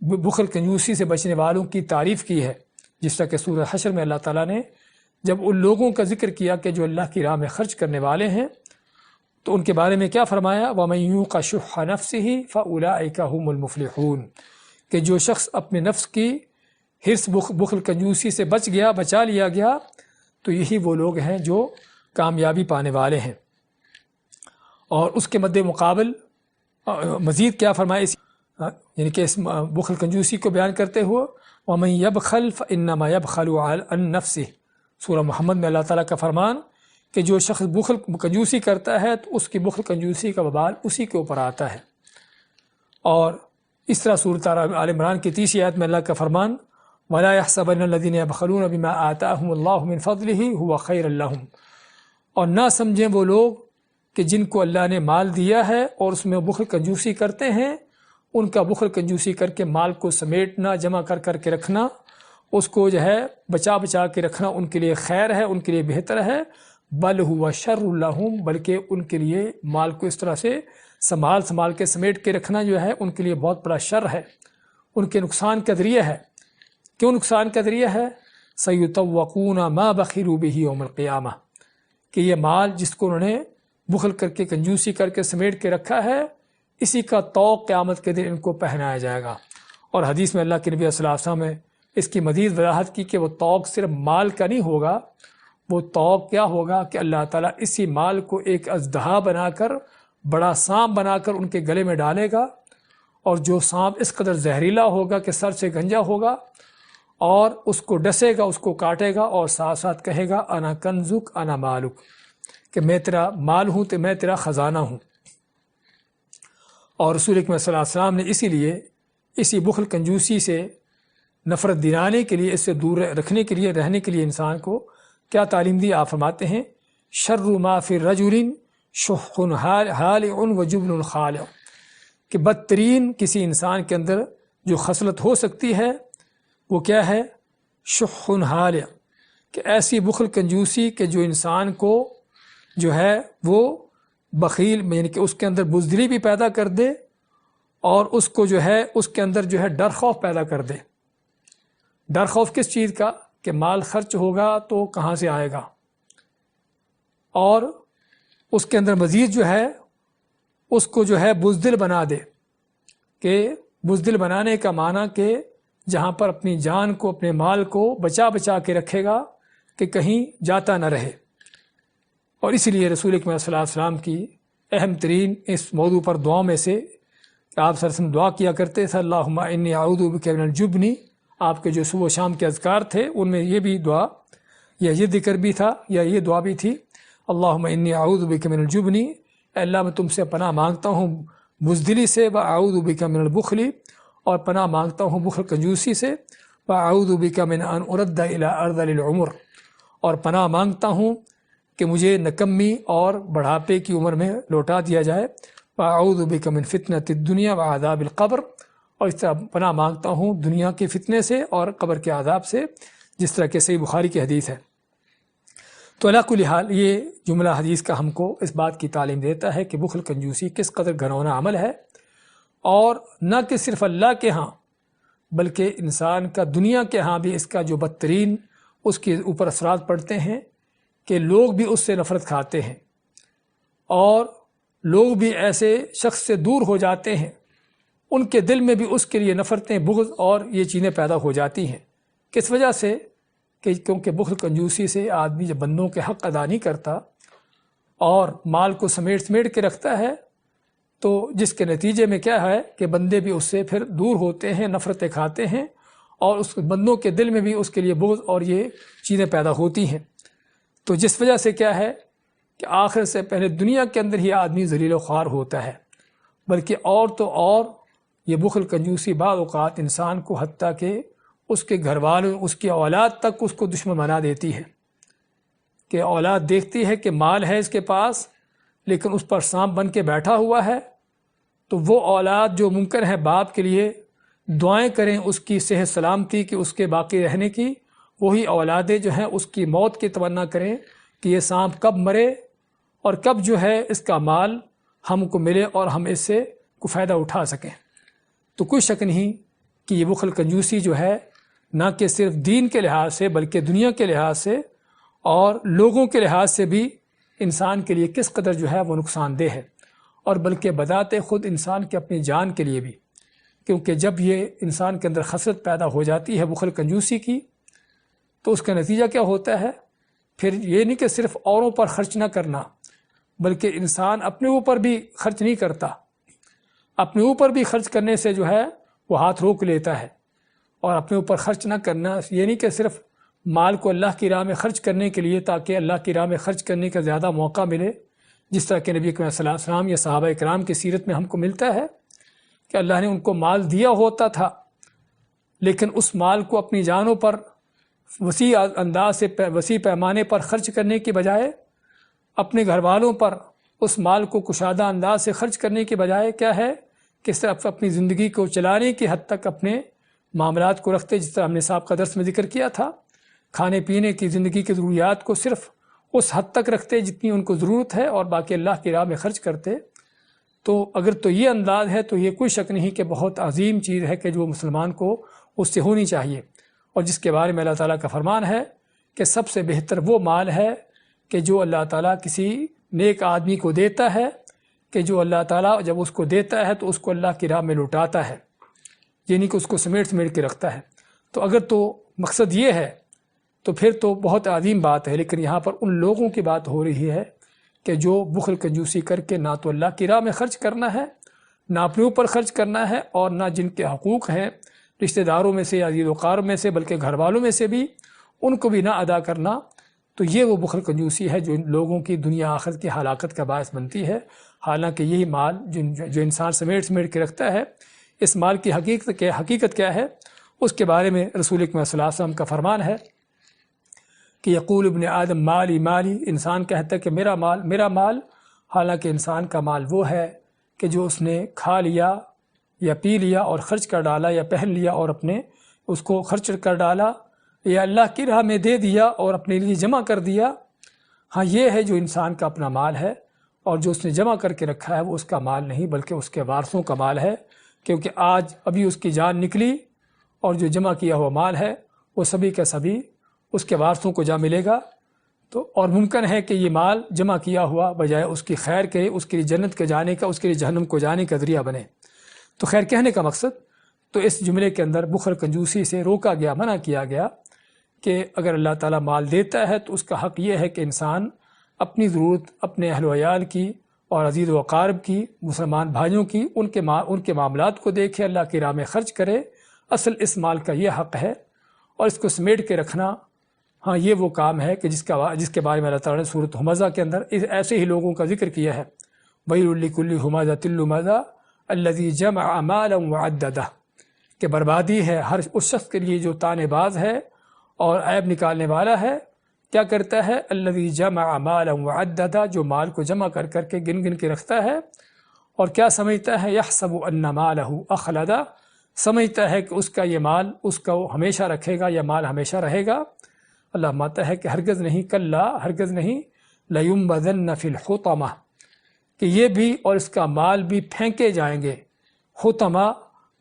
بخل کنجوسی سے بچنے والوں کی تعریف کی ہے، جس طرح کہ سورہ حشر میں اللہ تعالیٰ نے جب ان لوگوں کا ذکر کیا کہ جو اللہ کی راہ میں خرچ کرنے والے ہیں، تو ان کے بارے میں کیا فرمایا؟ وَمَن يُوقَ شُحَّ نَفْسِهِ فَأُولَٰئِكَ هُمُ الْمُفْلِحُونَ، کہ جو شخص اپنے نفس کی حرص بخل کنجوسی سے بچا لیا گیا، تو یہی وہ لوگ ہیں جو کامیابی پانے والے ہیں۔ اور اس کے مد مقابل مزید کیا فرمایا، یعنی کہ اس بخل کنجوسی کو بیان کرتے ہوئے وَمَن يَبْخَلْ فَإِنَّمَا يَبْخَلُ عَنْ نَفْسِهِ، سورہ محمد میں اللہ تعالیٰ کا فرمان کہ جو شخص بخل کنجوسی کرتا ہے تو اس کی بخل کنجوسی کا وبال اسی کے اوپر آتا ہے۔ اور اس طرح سورۃ آل عمران کی 30 آیت میں اللہ کا فرمان وَلَا يَحْسَبَنَّ الَّذِينَ يَبْخَلُونَ بِمَا آتَاهُمُ اللَّهُ مِنْ فَضْلِهِ هُوَ خَيْرًا لَهُمْ، اور نہ سمجھیں وہ لوگ کہ جن کو اللہ نے مال دیا ہے اور اس میں بخل کنجوسی کرتے ہیں، ان کا بخل کنجوسی کر کے مال کو سمیٹنا، جمع کر کے رکھنا، اس کو جو ہے بچا کے رکھنا ان کے لیے خیر ہے، ان کے لیے بہتر ہے، بل ہوا شر لہم، بلکہ ان کے لیے مال کو اس طرح سے سنبھال کے سمیٹ کے رکھنا جو ہے ان کے لیے بہت بڑا شر ہے، ان کے نقصان کا ذریعہ ہے۔ کیوں نقصان کا ذریعہ ہے؟ سیطوقون ما بخلوا بہ یوم القیامہ، کہ یہ مال جس کو انہوں نے بخل کر کے کنجوسی کر کے سمیٹ کے رکھا ہے، اسی کا طوق قیامت کے دن ان کو پہنایا جائے گا۔ اور حدیث میں اللہ کے نبی صلی اللہ علیہ وسلم نے اس کی مزید وضاحت کی کہ وہ طوق صرف مال کا نہیں ہوگا، وہ طوق کیا ہوگا کہ اللہ تعالیٰ اسی مال کو ایک اژدہا بنا کر، بڑا سانپ بنا کر ان کے گلے میں ڈالے گا، اور جو سانپ اس قدر زہریلا ہوگا کہ سر سے گنجا ہوگا، اور اس کو ڈسے گا، اس کو کاٹے گا، اور ساتھ ساتھ کہے گا انا کنزک انا مالک، کہ میں تیرا مال ہوں، تو میں تیرا خزانہ ہوں۔ اور رسول اکرم صلی اللہ علیہ وسلم نے اسی لیے اسی بخل کنجوسی سے نفرت دلانے کے لیے، اس سے دور رکھنے کے لیے، رہنے کے لیے انسان کو کیا تعلیم دی؟ آپ فرماتے ہیں شر ما فی الرجل شح حالع وجبن خالع، کہ بدترین کسی انسان کے اندر جو خصلت ہو سکتی ہے وہ کیا ہے؟ شح حالع، کہ ایسی بخل کنجوسی کہ جو انسان کو جو ہے وہ بخیل، یعنی کہ اس کے اندر بزدلی بھی پیدا کر دے، اور اس کو جو ہے اس کے اندر جو ہے ڈر خوف پیدا کر دے۔ ڈر خوف کس چیز کا؟ کہ مال خرچ ہوگا تو کہاں سے آئے گا، اور اس کے اندر مزید جو ہے اس کو جو ہے بزدل بنا دے، کہ بزدل بنانے کا معنی کہ جہاں پر اپنی جان کو، اپنے مال کو بچا کے رکھے گا کہ کہیں جاتا نہ رہے۔ اور اسی لیے رسول اکرم صلی اللہ علیہ وسلم کی اہم ترین اس موضوع پر دعاؤں میں سے کہ آپ صلی اللہ علیہ وسلم دعا کیا کرتے تھے اللہم انی اعوذ بک من الجبن، آپ کے جو صبح و شام کے اذکار تھے ان میں یہ بھی دعا یا یہ ذکر بھی تھا یا یہ دعا بھی تھی، اللہم انی اعوذ بک من الجبن، اے اللہ میں تم سے پناہ مانگتا ہوں بزدلی سے، واعوذ بک من البخل، اور پناہ مانگتا ہوں بخل کنجوسی سے، واعوذ بک من ان ارد الی ارذل العمر، اور پناہ مانگتا ہوں کہ مجھے نکمی اور بڑھاپے کی عمر میں لوٹا دیا جائے، واعوذ بک من فتنۃ الدنیا وعذاب القبر، اور اس طرح پناہ مانگتا ہوں دنیا کے فتنے سے اور قبر کے عذاب سے، جس طرح کہ صحیح بخاری کی حدیث ہے۔ تو علی کل حال یہ جملہ حدیث کا ہم کو اس بات کی تعلیم دیتا ہے کہ بخل کنجوسی کس قدر گھنونا عمل ہے، اور نہ کہ صرف اللہ کے ہاں بلکہ انسان کا دنیا کے ہاں بھی اس کا جو بدترین اس کے اوپر اثرات پڑتے ہیں کہ لوگ بھی اس سے نفرت کھاتے ہیں، اور لوگ بھی ایسے شخص سے دور ہو جاتے ہیں، ان کے دل میں بھی اس کے لیے نفرتیں، بغض اور یہ چیزیں پیدا ہو جاتی ہیں۔ کس وجہ سے؟ کہ کیونکہ بخل کنجوسی سے آدمی جب بندوں کے حق ادا نہیں کرتا اور مال کو سمیٹ سمیٹ کے رکھتا ہے، تو جس کے نتیجے میں کیا ہے کہ بندے بھی اس سے پھر دور ہوتے ہیں، نفرتیں کھاتے ہیں، اور اس بندوں کے دل میں بھی اس کے لیے بغض اور یہ چیزیں پیدا ہوتی ہیں۔ تو جس وجہ سے کیا ہے کہ آخر سے پہلے دنیا کے اندر ہی آدمی ذلیل و خوار ہوتا ہے، بلکہ اور تو اور یہ بخل کنجوسی بعض اوقات انسان کو حتیٰ کہ اس کے گھر والوں، اس کی اولاد تک اس کو دشمن بنا دیتی ہے، کہ اولاد دیکھتی ہے کہ مال ہے اس کے پاس لیکن اس پر سانپ بن کے بیٹھا ہوا ہے، تو وہ اولاد جو ممکن ہے باپ کے لیے دعائیں کریں اس کی صحت سلامتی کی، اس کے باقی رہنے کی، وہی اولادیں جو ہیں اس کی موت کی تمنا کریں کہ یہ سانپ کب مرے اور کب جو ہے اس کا مال ہم کو ملے اور ہم اس سے کو فائدہ اٹھا سکیں۔ تو کوئی شک نہیں کہ یہ بخل کنجوسی جو ہے نہ کہ صرف دین کے لحاظ سے بلکہ دنیا کے لحاظ سے اور لوگوں کے لحاظ سے بھی انسان کے لیے کس قدر جو ہے وہ نقصان دہ ہے، اور بلکہ بذات خود انسان کے اپنی جان کے لیے بھی، کیونکہ جب یہ انسان کے اندر خسرت پیدا ہو جاتی ہے بخل کنجوسی کی، تو اس کا نتیجہ کیا ہوتا ہے؟ پھر یہ نہیں کہ صرف اوروں پر خرچ نہ کرنا، بلکہ انسان اپنے اوپر بھی خرچ نہیں کرتا، اپنے اوپر بھی خرچ کرنے سے جو ہے وہ ہاتھ روک لیتا ہے۔ اور اپنے اوپر خرچ نہ کرنا یہ نہیں کہ صرف مال کو اللہ کی راہ میں خرچ کرنے کے لیے تاکہ اللہ کی راہ میں خرچ کرنے کا زیادہ موقع ملے، جس طرح کہ نبی کریم صلی اللہ علیہ وسلم یا صحابہ کرام کی سیرت میں ہم کو ملتا ہے کہ اللہ نے ان کو مال دیا ہوتا تھا، لیکن اس مال کو اپنی جانوں پر وسیع انداز سے وسیع پیمانے پر خرچ کرنے کی بجائے اپنے گھر والوں پر اس مال کو کشادہ انداز سے خرچ کرنے کے بجائے کیا ہے کہ صرف اپنی زندگی کو چلانے کی حد تک اپنے معاملات کو رکھتے، جس طرح ہم نے سابقہ درس میں ذکر کیا تھا، کھانے پینے کی زندگی کی ضروریات کو صرف اس حد تک رکھتے جتنی ان کو ضرورت ہے اور باقی اللہ کی راہ میں خرچ کرتے۔ تو اگر تو یہ انداز ہے تو یہ کوئی شک نہیں کہ بہت عظیم چیز ہے کہ جو مسلمان کو اس سے ہونی چاہیے، اور جس کے بارے میں اللہ تعالیٰ کا فرمان ہے کہ سب سے بہتر وہ مال ہے کہ جو اللہ تعالیٰ کسی نیک آدمی کو دیتا ہے، کہ جو اللہ تعالیٰ جب اس کو دیتا ہے تو اس کو اللہ کی راہ میں لوٹاتا ہے، یعنی کہ اس کو سمیٹ سمیٹ کے رکھتا ہے۔ تو اگر تو مقصد یہ ہے تو پھر تو بہت عظیم بات ہے، لیکن یہاں پر ان لوگوں کی بات ہو رہی ہے کہ جو بخل کنجوسی کر کے نہ تو اللہ کی راہ میں خرچ کرنا ہے، نہ اپنے اوپر خرچ کرنا ہے، اور نہ جن کے حقوق ہیں رشتہ داروں میں سے، عزیز و اقارب میں سے، بلکہ گھر والوں میں سے بھی ان کو بھی نہ ادا کرنا، تو یہ وہ بخل کنجوسی ہے جو ان لوگوں کی دنیا آخرت کی ہلاکت کا باعث بنتی ہے۔ حالانکہ یہی مال جو انسان سمیٹ سمیٹ کے رکھتا ہے، اس مال کی حقیقت کیا ہے اس کے بارے میں رسول اکرم صلی اللہ علیہ وسلم کا فرمان ہے کہ یقول ابن آدم مالی مالی، انسان کہتا ہے کہ میرا مال میرا مال، حالانکہ انسان کا مال وہ ہے کہ جو اس نے کھا لیا یا پی لیا اور خرچ کر ڈالا، یا پہن لیا اور اپنے اس کو خرچ کر ڈالا، یا اللہ کی راہ میں دے دیا اور اپنے لیے جمع کر دیا۔ ہاں یہ ہے جو انسان کا اپنا مال ہے، اور جو اس نے جمع کر کے رکھا ہے وہ اس کا مال نہیں بلکہ اس کے وارثوں کا مال ہے، کیونکہ آج ابھی اس کی جان نکلی اور جو جمع کیا ہوا مال ہے وہ سبھی کا سبھی اس کے وارثوں کو جا ملے گا۔ تو اور ممکن ہے کہ یہ مال جمع کیا ہوا بجائے اس کی خیر کے، اس کے لیے جنت کے جانے کا، اس کے لیے جہنم کو جانے کا ذریعہ بنے۔ تو خیر کہنے کا مقصد تو اس جملے کے اندر بخل کنجوسی سے روکا گیا، منع کیا گیا کہ اگر اللہ تعالیٰ مال دیتا ہے تو اس کا حق یہ ہے کہ انسان اپنی ضرورت، اپنے اہل و عیال کی اور عزیز و اقارب کی، مسلمان بھائیوں کی، ان کے معاملات کو دیکھے، اللہ کی راہ میں خرچ کرے۔ اصل اس مال کا یہ حق ہے، اور اس کو سمیٹ کے رکھنا، ہاں یہ وہ کام ہے کہ جس کے بارے میں اللہ تعالیٰ نے سورۃ ھمزہ کے اندر ایسے ہی لوگوں کا ذکر کیا ہے، وَيْلٌ لِكُلِّ ہُمَزَةٍ لُمَزَةٍ الَّذِي جَمَعَ مَالًا وَعَدَّدَهُ، کہ بربادی ہے ہر اس شخص کے لیے جو تانے باز ہے اور عیب نکالنے والا ہے۔ کیا کرتا ہے؟ الَّذِي جَمَعَ مَالًا وَعَدَّدَهُ، جو مال کو جمع کر کر کے گن گن کے رکھتا ہے، اور کیا سمجھتا ہے؟ يَحْسَبُ أَنَّ مَالَهُ أَخْلَدَ، سمجھتا ہے کہ اس کا یہ مال اس کو ہمیشہ رکھے گا یا مال ہمیشہ رہے گا۔ اللہ ماتا ہے کہ ہرگز نہیں، کلا ہرگز نہیں، لَيُنبَذَنَّ فِي الْحُطَمَةِ، کہ یہ بھی اور اس کا مال بھی پھینکے جائیں گے، حطمہ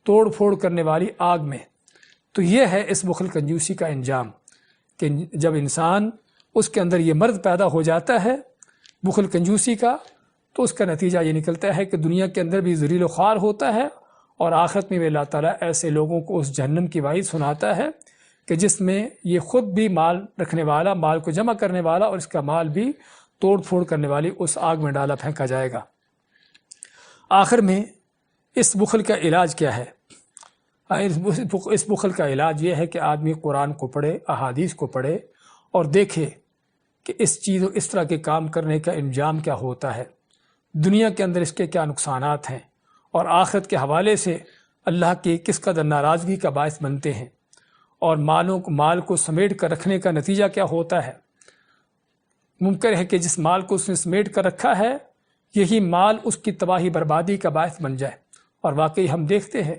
توڑ پھوڑ کرنے والی آگ میں۔ تو یہ ہے اس بخل کنجوسی کا انجام، کہ جب انسان اس کے اندر یہ مرض پیدا ہو جاتا ہے بخل کنجوسی کا، تو اس کا نتیجہ یہ نکلتا ہے کہ دنیا کے اندر بھی ذلیل و خوار ہوتا ہے، اور آخرت میں بھی اللہ تعالیٰ ایسے لوگوں کو اس جہنم کی وعید سناتا ہے کہ جس میں یہ خود بھی مال رکھنے والا، مال کو جمع کرنے والا، اور اس کا مال بھی توڑ پھوڑ کرنے والی اس آگ میں ڈالا پھینکا جائے گا۔ آخر میں اس بخل کا علاج کیا ہے؟ اس بخل کا علاج یہ ہے کہ آدمی قرآن کو پڑھے، احادیث کو پڑھے اور دیکھے کہ اس طرح کے کام کرنے کا انجام کیا ہوتا ہے، دنیا کے اندر اس کے کیا نقصانات ہیں، اور آخرت کے حوالے سے اللہ کی کس قدر ناراضگی کا باعث بنتے ہیں، اور مال کو سمیٹ کر رکھنے کا نتیجہ کیا ہوتا ہے۔ ممکن ہے کہ جس مال کو اس نے سمیٹ کر رکھا ہے یہی مال اس کی تباہی بربادی کا باعث بن جائے، اور واقعی ہم دیکھتے ہیں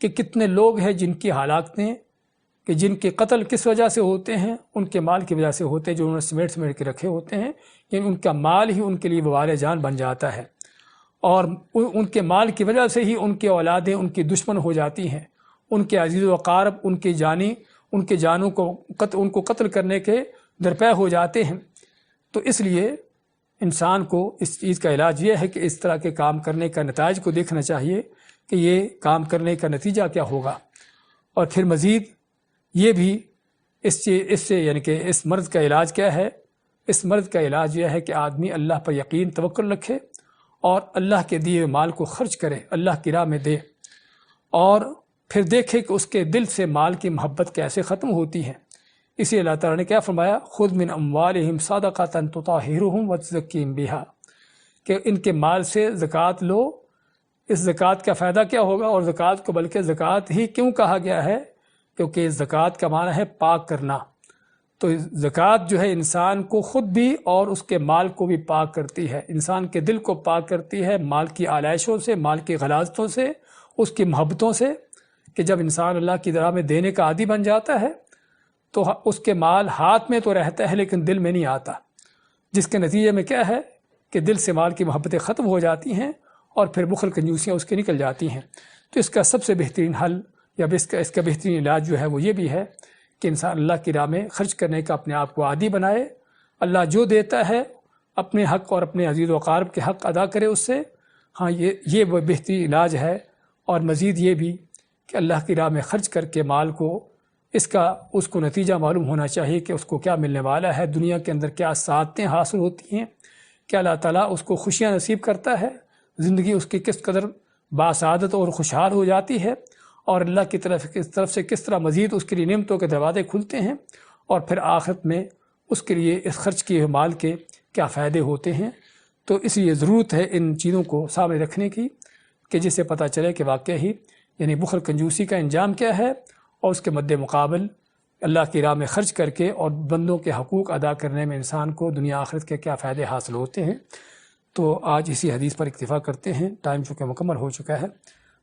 کہ کتنے لوگ ہیں جن کی ہلاکتیں، کہ جن کے قتل کس وجہ سے ہوتے ہیں، ان کے مال کی وجہ سے ہوتے ہیں جو انہوں نے سمیٹ کے رکھے ہوتے ہیں، یعنی ان کا مال ہی ان کے لیے وبال جان بن جاتا ہے، اور ان کے مال کی وجہ سے ہی ان کی اولادیں ان کی دشمن ہو جاتی ہیں، ان کے عزیز و اقارب ان کے جانوں کو ان کو قتل کرنے کے درپے ہو جاتے ہیں۔ تو اس لیے انسان کو اس چیز کا علاج یہ ہے کہ اس طرح کے کام کرنے کا نتائج کو دیکھنا چاہیے کہ یہ کام کرنے کا نتیجہ کیا ہوگا، اور پھر مزید یہ بھی اس سے یعنی کہ اس مرض کا علاج کیا ہے؟ اس مرض کا علاج یہ ہے کہ آدمی اللہ پر یقین توکل رکھے اور اللہ کے دیے ہوئے مال کو خرچ کرے، اللہ کی راہ میں دے، اور پھر دیکھے کہ اس کے دل سے مال کی محبت کیسے ختم ہوتی ہے۔ اسی اللہ تعالیٰ نے کیا فرمایا؟ خذ من اموالہم صدقۃ تطہرہم وتزکیہم بہا، کہ ان کے مال سے زکوٰۃ لو۔ اس زکوٰۃ کا فائدہ کیا ہوگا؟ اور زکوٰۃ کو بلکہ زکوٰۃ ہی کیوں کہا گیا ہے؟ کیونکہ زکوٰۃ کا معنی ہے پاک کرنا۔ تو زکوٰۃ جو ہے انسان کو خود بھی اور اس کے مال کو بھی پاک کرتی ہے، انسان کے دل کو پاک کرتی ہے مال کی آلائشوں سے، مال کی غلاظتوں سے، اس کی محبتوں سے، کہ جب انسان اللہ کی راہ میں دینے کا عادی بن جاتا ہے تو اس کے مال ہاتھ میں تو رہتا ہے لیکن دل میں نہیں آتا، جس کے نتیجے میں کیا ہے کہ دل سے مال کی محبتیں ختم ہو جاتی ہیں اور پھر بخل کنجوسیاں اس کے نکل جاتی ہیں۔ تو اس کا سب سے بہترین حل یا اس کا بہترین علاج جو ہے وہ یہ بھی ہے کہ انسان اللہ کی راہ میں خرچ کرنے کا اپنے آپ کو عادی بنائے، اللہ جو دیتا ہے اپنے حق اور اپنے عزیز و اقارب کے حق ادا کرے اس سے۔ ہاں یہ وہ بہترین علاج ہے، اور مزید یہ بھی کہ اللہ کی راہ میں خرچ کر کے مال کو اس کو نتیجہ معلوم ہونا چاہیے کہ اس کو کیا ملنے والا ہے، دنیا کے اندر کیا سعادتیں حاصل ہوتی ہیں، کہ اللہ تعالیٰ اس کو خوشیاں نصیب کرتا ہے، زندگی اس کی کس قدر باسعادت اور خوشحال ہو جاتی ہے، اور اللہ کی طرف سے کس طرح مزید اس کے لیے نعمتوں کے دروازے کھلتے ہیں، اور پھر آخرت میں اس کے لیے اس خرچ کیے ہوئے مال کے کیا فائدے ہوتے ہیں۔ تو اس لیے ضرورت ہے ان چیزوں کو سامنے رکھنے کی کہ جس سے پتہ چلے کہ واقعی یعنی بخل کنجوسی کا انجام کیا ہے، اور اس کے مد مقابل اللہ کی راہ میں خرچ کر کے اور بندوں کے حقوق ادا کرنے میں انسان کو دنیا آخرت کے کیا فائدے حاصل ہوتے ہیں۔ تو آج اسی حدیث پر اکتفا کرتے ہیں، ٹائم چونکہ مکمل ہو چکا ہے۔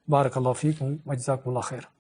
بارک اللہ فیکم و جزاکم اللہ خیر۔